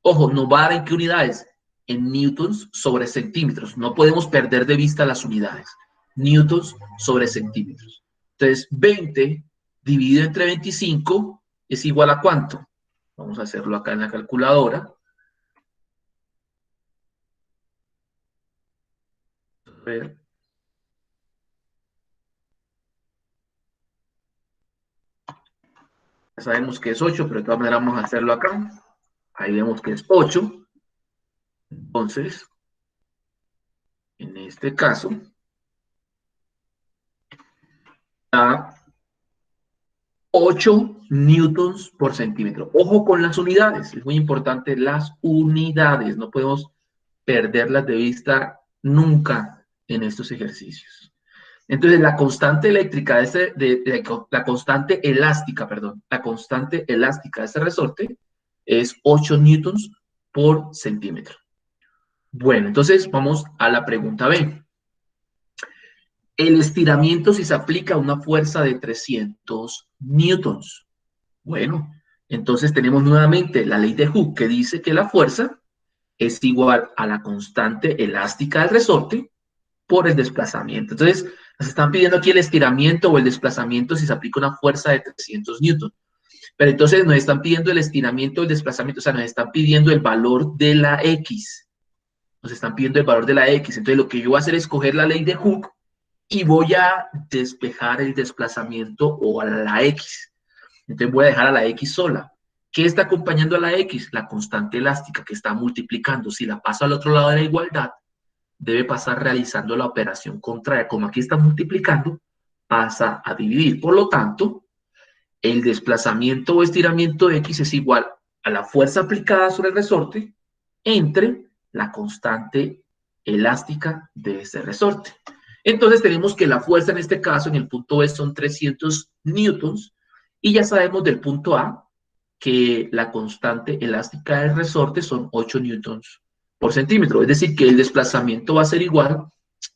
ojo, nos va a dar en qué unidades, en newtons sobre centímetros. No podemos perder de vista las unidades. Newtons sobre centímetros. Entonces, 20 dividido entre 25 es igual a ¿cuánto? Vamos a hacerlo acá en la calculadora. A ver. Ya sabemos que es 8, pero de todas maneras vamos a hacerlo acá. Ahí vemos que es 8. Entonces, en este caso, da 8 newtons por centímetro. Ojo con las unidades, es muy importante las unidades, no podemos perderlas de vista nunca en estos ejercicios. Entonces, la constante eléctrica, la constante elástica de ese resorte es 8 newtons por centímetro. Bueno, entonces vamos a la pregunta B. El estiramiento si se aplica a una fuerza de 300 newtons. Bueno, entonces tenemos nuevamente la ley de Hooke que dice que la fuerza es igual a la constante elástica del resorte por el desplazamiento. Entonces, nos están pidiendo aquí el estiramiento o el desplazamiento si se aplica una fuerza de 300 newtons. Pero entonces nos están pidiendo el estiramiento o el desplazamiento, o sea, nos están pidiendo el valor de la X. Nos están pidiendo el valor de la X. Entonces, lo que yo voy a hacer es coger la ley de Hooke y voy a despejar el desplazamiento o a la X. Entonces voy a dejar a la X sola. ¿Qué está acompañando a la X? La constante elástica que está multiplicando. Si la paso al otro lado de la igualdad, debe pasar realizando la operación contraria. Como aquí está multiplicando, pasa a dividir. Por lo tanto, el desplazamiento o estiramiento de X es igual a la fuerza aplicada sobre el resorte entre la constante elástica de ese resorte. Entonces tenemos que la fuerza en este caso, en el punto B, son 300 newtons, y ya sabemos del punto A que la constante elástica del resorte son 8 newtons por centímetro. Es decir, que el desplazamiento va a ser igual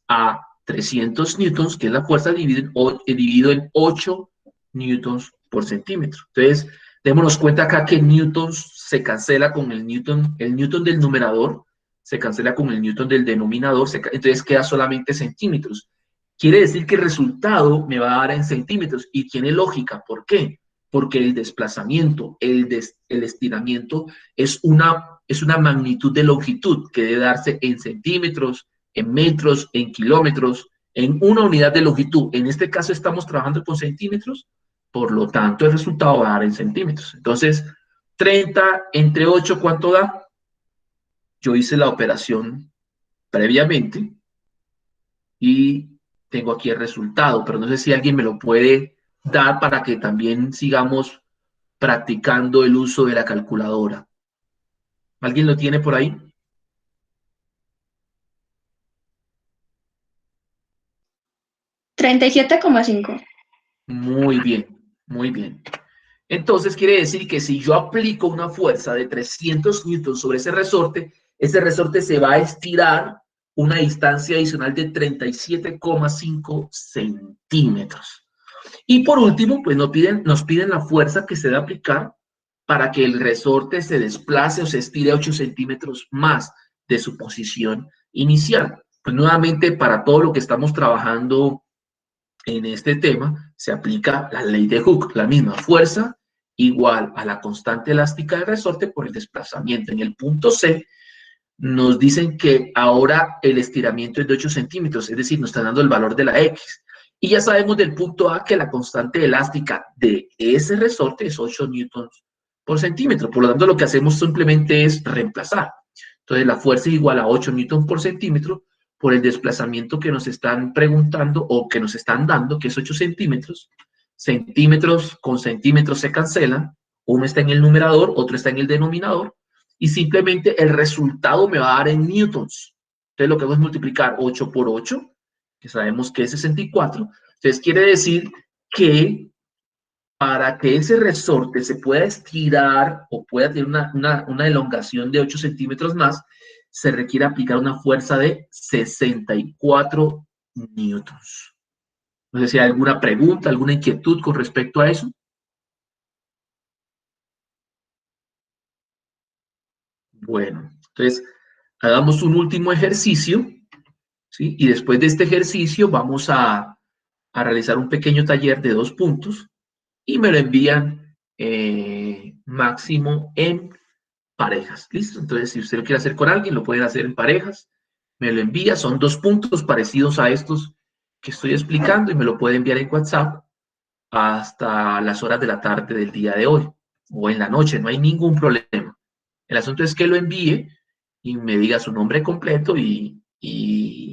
a 300 newtons, que es la fuerza dividido en 8 newtons por centímetro. Entonces, démonos cuenta acá que newtons se cancela con el newton del numerador, se cancela con el newton del denominador, entonces queda solamente centímetros. Quiere decir que el resultado me va a dar en centímetros, y tiene lógica. ¿Por qué? Porque el desplazamiento, el estiramiento es una magnitud de longitud que debe darse en centímetros, en metros, en kilómetros, en una unidad de longitud. En este caso estamos trabajando con centímetros, por lo tanto el resultado va a dar en centímetros. Entonces, 30 entre 8, ¿cuánto da? Yo hice la operación previamente y tengo aquí el resultado, pero no sé si alguien me lo puede dar para que también sigamos practicando el uso de la calculadora. ¿Alguien lo tiene por ahí? $37,5. Muy bien, muy bien. Entonces quiere decir que si yo aplico una fuerza de 300 newtons sobre ese resorte se va a estirar una distancia adicional de 37,5 centímetros. Y por último, pues nos piden la fuerza que se debe aplicar para que el resorte se desplace o se estire 8 centímetros más de su posición inicial. Pues nuevamente, para todo lo que estamos trabajando en este tema, se aplica la ley de Hooke, la misma fuerza igual a la constante elástica del resorte por el desplazamiento. En el punto C nos dicen que ahora el estiramiento es de 8 centímetros, es decir, nos están dando el valor de la X. Y ya sabemos del punto A que la constante elástica de ese resorte es 8 newtons por centímetro. Por lo tanto, lo que hacemos simplemente es reemplazar. Entonces, la fuerza es igual a 8 newtons por centímetro por el desplazamiento que nos están preguntando o que nos están dando, que es 8 centímetros. Centímetros con centímetros se cancelan. Uno está en el numerador, otro está en el denominador. Y simplemente el resultado me va a dar en newtons. Entonces lo que hago es multiplicar 8 por 8, que sabemos que es 64. Entonces quiere decir que para que ese resorte se pueda estirar o pueda tener una elongación de 8 centímetros más, se requiere aplicar una fuerza de 64 newtons. No sé si hay alguna pregunta, alguna inquietud con respecto a eso. Bueno, entonces hagamos un último ejercicio, ¿sí? Y después de este ejercicio vamos a realizar un pequeño taller de 2 puntos y me lo envían máximo en parejas. ¿Listo? Entonces, si usted lo quiere hacer con alguien, lo pueden hacer en parejas. Me lo envía, son 2 puntos parecidos a estos que estoy explicando y me lo puede enviar en WhatsApp hasta las horas de la tarde del día de hoy o en la noche, no hay ningún problema. El asunto es que lo envíe y me diga su nombre completo y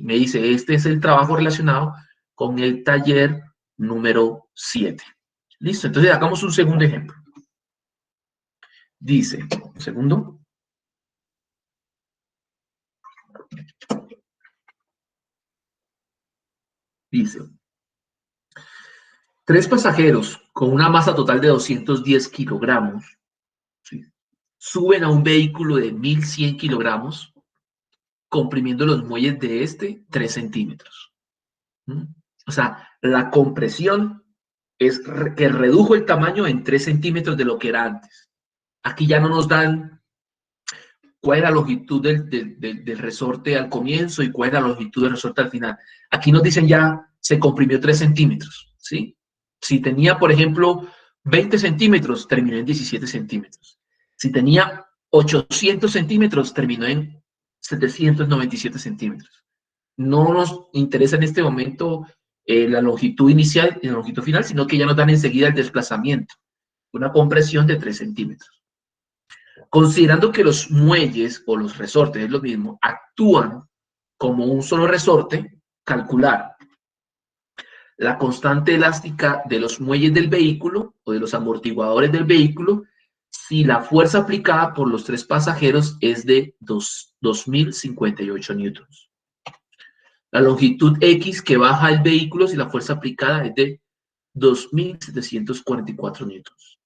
me dice, este es el trabajo relacionado con el taller número 7. Listo, entonces hagamos un segundo ejemplo. Dice, un segundo. Dice, 3 pasajeros con una masa total de 210 kilogramos, ¿sí?, suben a un vehículo de 1100 kilogramos, comprimiendo los muelles de este 3 centímetros. O sea, la compresión es que redujo el tamaño en 3 centímetros de lo que era antes. Aquí ya no nos dan cuál es la longitud del resorte al comienzo y cuál es la longitud del resorte al final. Aquí nos dicen ya se comprimió 3 centímetros, ¿sí? Si tenía, por ejemplo, 20 centímetros, terminó en 17 centímetros. Si tenía 800 centímetros, terminó en 797 centímetros. No nos interesa en este momento la longitud inicial y la longitud final, sino que ya nos dan enseguida el desplazamiento, una compresión de 3 centímetros. Considerando que los muelles o los resortes, es lo mismo, actúan como un solo resorte, calcular la constante elástica de los muelles del vehículo o de los amortiguadores del vehículo si la fuerza aplicada por los 3 pasajeros es de 2058 newtons. La longitud X que baja el vehículo si la fuerza aplicada es de 2744 newtons.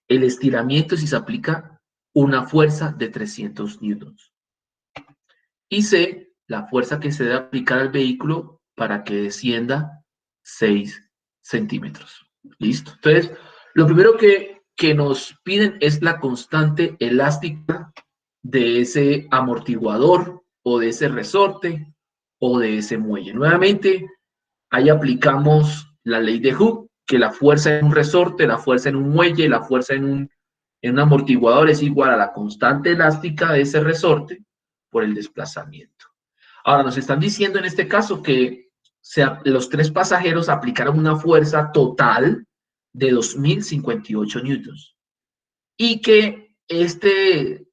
El estiramiento si se aplica una fuerza de 300 newtons. Y C, la fuerza que se debe aplicar al vehículo para que descienda 6 centímetros. ¿Listo? Entonces, lo primero que nos piden es la constante elástica de ese amortiguador o de ese resorte o de ese muelle. Nuevamente, ahí aplicamos la ley de Hooke, que la fuerza en un resorte, la fuerza en un muelle, la fuerza en un amortiguador es igual a la constante elástica de ese resorte por el desplazamiento. Ahora, nos están diciendo en este caso que los 3 pasajeros aplicaron una fuerza total de 2058 newtons y que este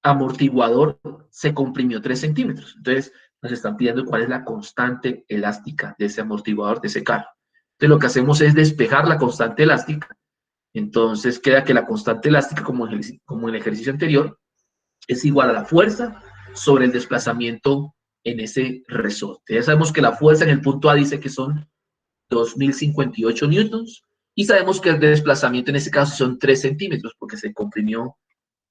amortiguador se comprimió 3 centímetros. Entonces, nos están pidiendo cuál es la constante elástica de ese amortiguador, de ese carro. Entonces, lo que hacemos es despejar la constante elástica. Entonces, queda que la constante elástica, como en el ejercicio anterior, es igual a la fuerza sobre el desplazamiento en ese resorte. Ya sabemos que la fuerza en el punto A dice que son 2058 newtons y sabemos que el desplazamiento en ese caso son 3 centímetros porque se comprimió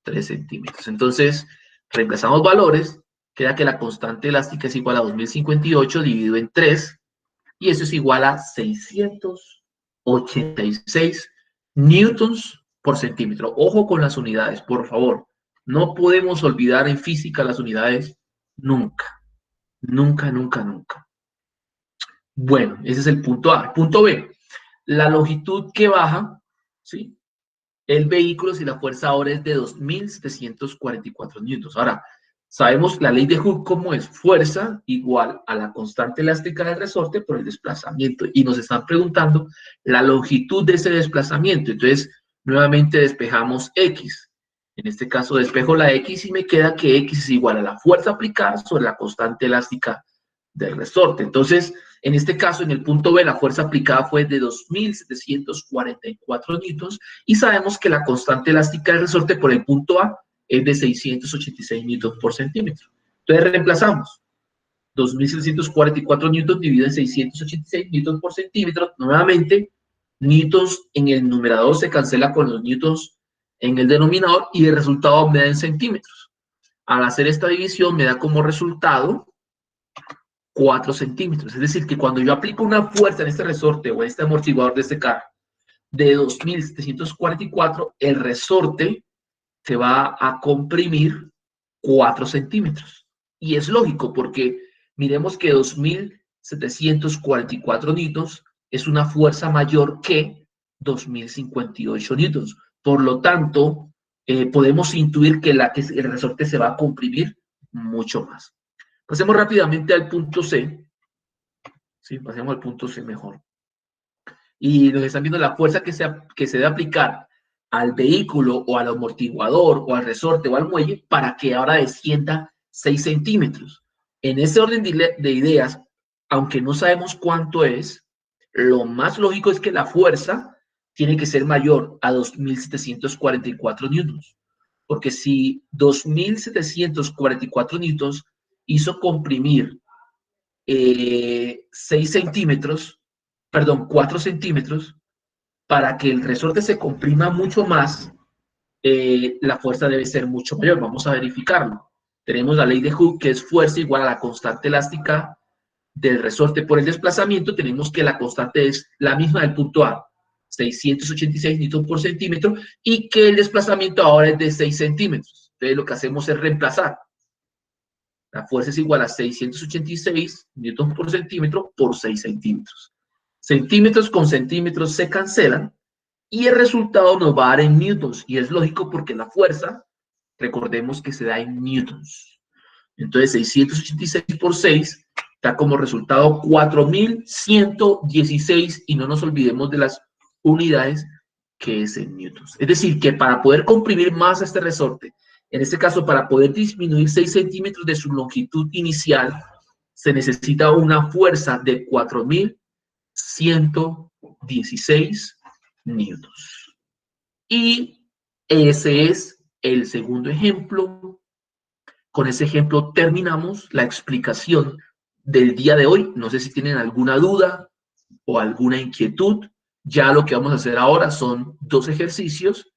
3 centímetros. Entonces, reemplazamos valores, queda que la constante elástica es igual a 2058 dividido en 3 y eso es igual a 686 newtons por centímetro. Ojo con las unidades, por favor. No podemos olvidar en física las unidades nunca. Nunca, nunca, nunca. Bueno, ese es el punto A. Punto B, la longitud que baja, ¿sí?, el vehículo si la fuerza ahora es de 2744 newtons. Ahora, sabemos la ley de Hooke cómo es: fuerza igual a la constante elástica del resorte por el desplazamiento. Y nos están preguntando la longitud de ese desplazamiento. Entonces, nuevamente despejamos X. En este caso despejo la X y me queda que X es igual a la fuerza aplicada sobre la constante elástica del resorte. Entonces, en este caso, en el punto B, la fuerza aplicada fue de 2.744 newtons y sabemos que la constante elástica del resorte por el punto A es de 686 newtons por centímetro. Entonces, reemplazamos 2.744 newtons dividido en 686 newtons por centímetro. Nuevamente, newtons en el numerador se cancela con los newtons en el denominador y el resultado me da en centímetros. Al hacer esta división me da como resultado 4 centímetros. Es decir, que cuando yo aplico una fuerza en este resorte o en este amortiguador de este carro de 2.744, el resorte se va a comprimir 4 centímetros. Y es lógico porque miremos que 2.744 newtons es una fuerza mayor que 2.058 newtons. Por lo tanto, podemos intuir que el resorte se va a comprimir mucho más. Pasemos rápidamente al punto C. Sí, pasemos al punto C mejor. Y nos están viendo la fuerza que se debe aplicar al vehículo o al amortiguador o al resorte o al muelle para que ahora descienda 6 centímetros. En ese orden de ideas, aunque no sabemos cuánto es, lo más lógico es que la fuerza tiene que ser mayor a 2.744 newtons. Porque si 2.744 newtons hizo comprimir 6 centímetros, perdón, 4 centímetros, para que el resorte se comprima mucho más, la fuerza debe ser mucho mayor. Vamos a verificarlo. Tenemos la ley de Hooke, que es fuerza igual a la constante elástica del resorte por el desplazamiento. Tenemos que la constante es la misma del punto A, 686 newtons por centímetro, y que el desplazamiento ahora es de 6 centímetros. Entonces lo que hacemos es reemplazar. La fuerza es igual a 686 newtons por centímetro por 6 centímetros. Centímetros con centímetros se cancelan y el resultado nos va a dar en newtons. Y es lógico porque la fuerza, recordemos que se da en newtons. Entonces 686 por 6 da como resultado 4.116 y no nos olvidemos de las unidades que es en newtons. Es decir, que para poder comprimir más este resorte, en este caso para poder disminuir 6 centímetros de su longitud inicial, se necesita una fuerza de 4.116 newtons. Y ese es el segundo ejemplo. Con ese ejemplo terminamos la explicación del día de hoy. No sé si tienen alguna duda o alguna inquietud. Ya lo que vamos a hacer ahora son 2 ejercicios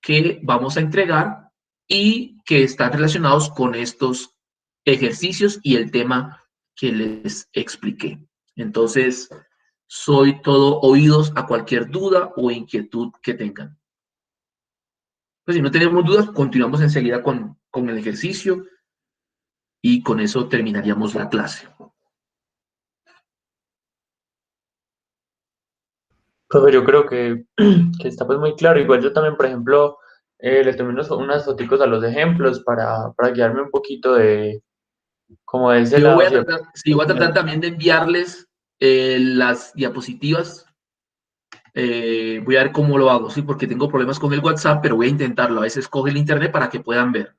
que vamos a entregar y que están relacionados con estos ejercicios y el tema que les expliqué. Entonces, soy todo oídos a cualquier duda o inquietud que tengan. Pues si no tenemos dudas, continuamos enseguida con el ejercicio y con eso terminaríamos la clase. Profe, yo creo que está pues muy claro. Igual yo también, por ejemplo, le tomé unas foticos a los ejemplos para guiarme un poquito de como de ese Yo lado, voy a ¿cierto? tratar, sí, voy a tratar también de enviarles las diapositivas. Voy a ver cómo lo hago, ¿sí? Porque tengo problemas con el WhatsApp, pero voy a intentarlo. A veces coge el internet para que puedan ver.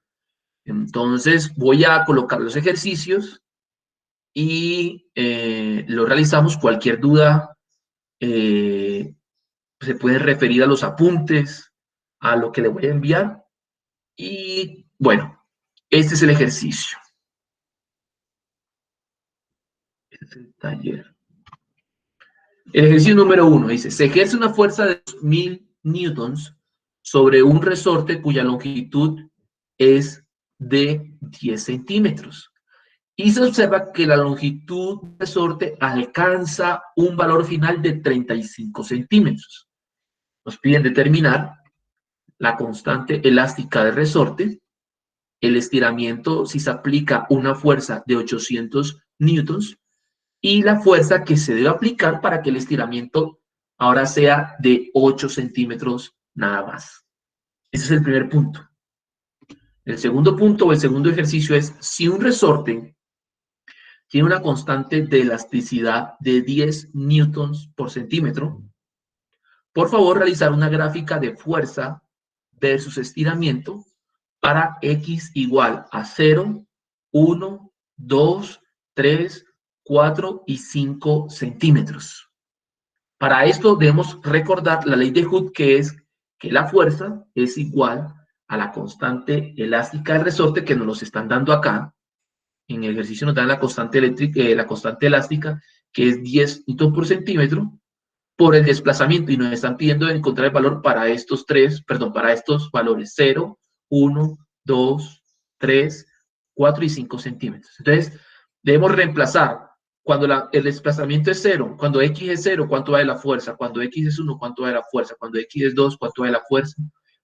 Entonces, voy a colocar los ejercicios y lo realizamos. Cualquier duda se puede referir a los apuntes, a lo que le voy a enviar. Y bueno, este es el ejercicio. Este es el taller. El ejercicio número 1 dice, se ejerce una fuerza de 2.000 newtons sobre un resorte cuya longitud es de 10 centímetros. Y se observa que la longitud del resorte alcanza un valor final de 35 centímetros. Nos piden determinar la constante elástica del resorte, el estiramiento si se aplica una fuerza de 800 newtons y la fuerza que se debe aplicar para que el estiramiento ahora sea de 8 centímetros nada más. Ese es el primer punto. El segundo punto o el segundo ejercicio es si un resorte tiene una constante de elasticidad de 10 newtons por centímetro, por favor realizar una gráfica de fuerza versus estiramiento para x igual a 0, 1, 2, 3, 4 y 5 centímetros. Para esto debemos recordar la ley de Hooke, que es que la fuerza es igual a la constante elástica del resorte, que nos los están dando acá. En el ejercicio nos dan la constante eléctrica, la constante elástica, que es 10 newton por centímetro, por el desplazamiento, y nos están pidiendo encontrar el valor para estos para estos valores 0, 1, 2, 3, 4 y 5 centímetros. Entonces, debemos reemplazar cuando el desplazamiento es 0, cuando X es 0, ¿cuánto vale la fuerza? Cuando X es 1, ¿cuánto vale la fuerza? Cuando X es 2, ¿cuánto vale la fuerza?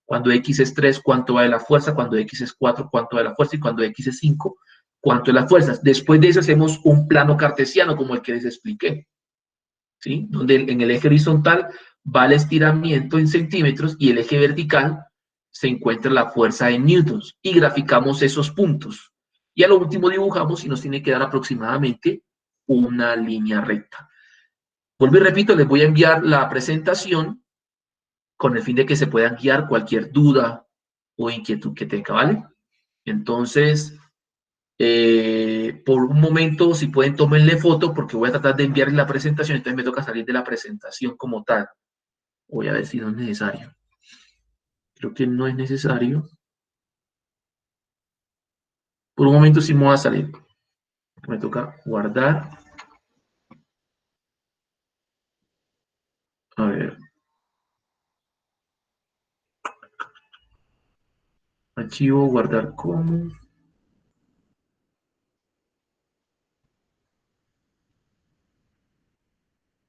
Cuando X es 3, ¿cuánto vale la fuerza? Cuando X es 4, ¿cuánto vale la fuerza? Y cuando X es 5, ¿cuánto es la fuerza? Después de eso hacemos un plano cartesiano como el que les expliqué, ¿sí? Donde en el eje horizontal va el estiramiento en centímetros y el eje vertical se encuentra la fuerza en newtons, y graficamos esos puntos. Y a lo último dibujamos y nos tiene que dar aproximadamente una línea recta. Vuelvo y repito, les voy a enviar la presentación con el fin de que se puedan guiar cualquier duda o inquietud que tenga, ¿vale? Entonces, por un momento, si pueden, tómenle foto, porque voy a tratar de enviarles la presentación, entonces me toca salir de la presentación como tal. Voy a ver si no es necesario. Creo que no es necesario. Por un momento sí me voy a salir. Me toca guardar. A ver. Archivo, guardar como.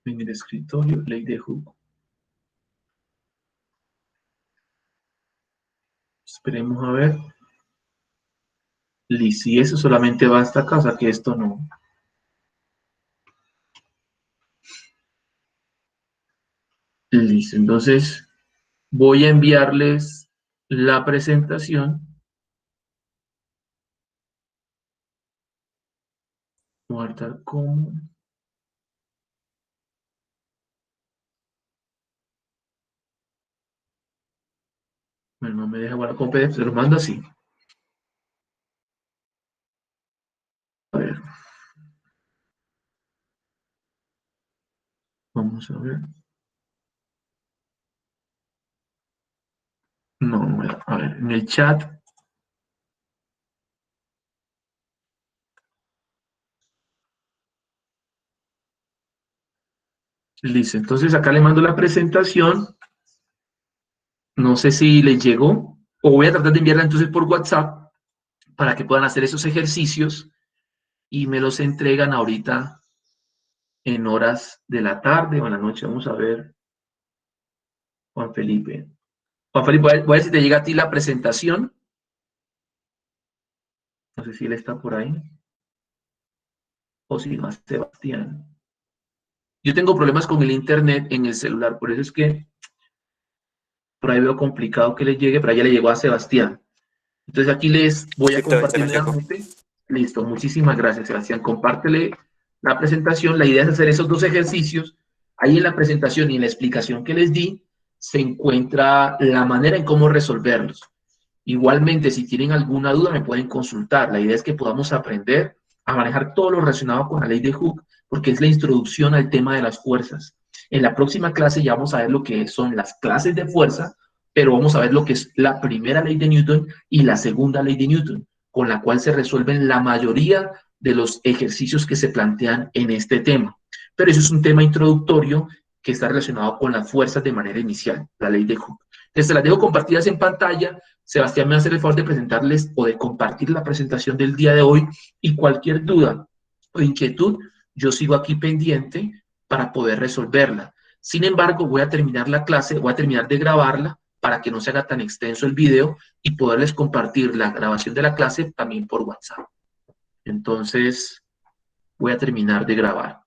En el escritorio, ley de Hooke. Esperemos a ver. Listo, y eso solamente va hasta acá, o sea que esto no. Listo, entonces voy a enviarles la presentación. Guardar como. Bueno, no me deja guardar como PDF, se lo mando así. A ver. Vamos a ver. No, a ver, en el chat. Listo, entonces acá le mando la presentación. No sé si les llegó, o voy a tratar de enviarla entonces por WhatsApp para que puedan hacer esos ejercicios y me los entregan ahorita en horas de la tarde o en la noche. Vamos a ver, Juan Felipe. Juan Felipe, voy a ver si te llega a ti la presentación. No sé si él está por ahí. O si no, Sebastián. Yo tengo problemas con el internet en el celular, por eso es que por ahí veo complicado que le llegue, pero ya le llegó a Sebastián. Entonces aquí les voy a compartir nuevamente. Listo, muchísimas gracias, Sebastián. Compártele la presentación. La idea es hacer esos dos ejercicios. Ahí en la presentación y en la explicación que les di se encuentra la manera en cómo resolverlos. Igualmente, si tienen alguna duda, me pueden consultar. La idea es que podamos aprender a manejar todo lo relacionado con la ley de Hooke, porque es la introducción al tema de las fuerzas. En la próxima clase ya vamos a ver lo que son las clases de fuerza, pero vamos a ver lo que es la primera ley de Newton y la segunda ley de Newton, con la cual se resuelven la mayoría de los ejercicios que se plantean en este tema. Pero eso es un tema introductorio que está relacionado con las fuerzas de manera inicial, la ley de Hooke. Entonces, se las dejo compartidas en pantalla. Sebastián me va a hacer el favor de presentarles o de compartir la presentación del día de hoy, y cualquier duda o inquietud, yo sigo aquí pendiente para poder resolverla. Sin embargo, voy a terminar la clase, voy a terminar de grabarla para que no se haga tan extenso el video y poderles compartir la grabación de la clase también por WhatsApp. Entonces, voy a terminar de grabar.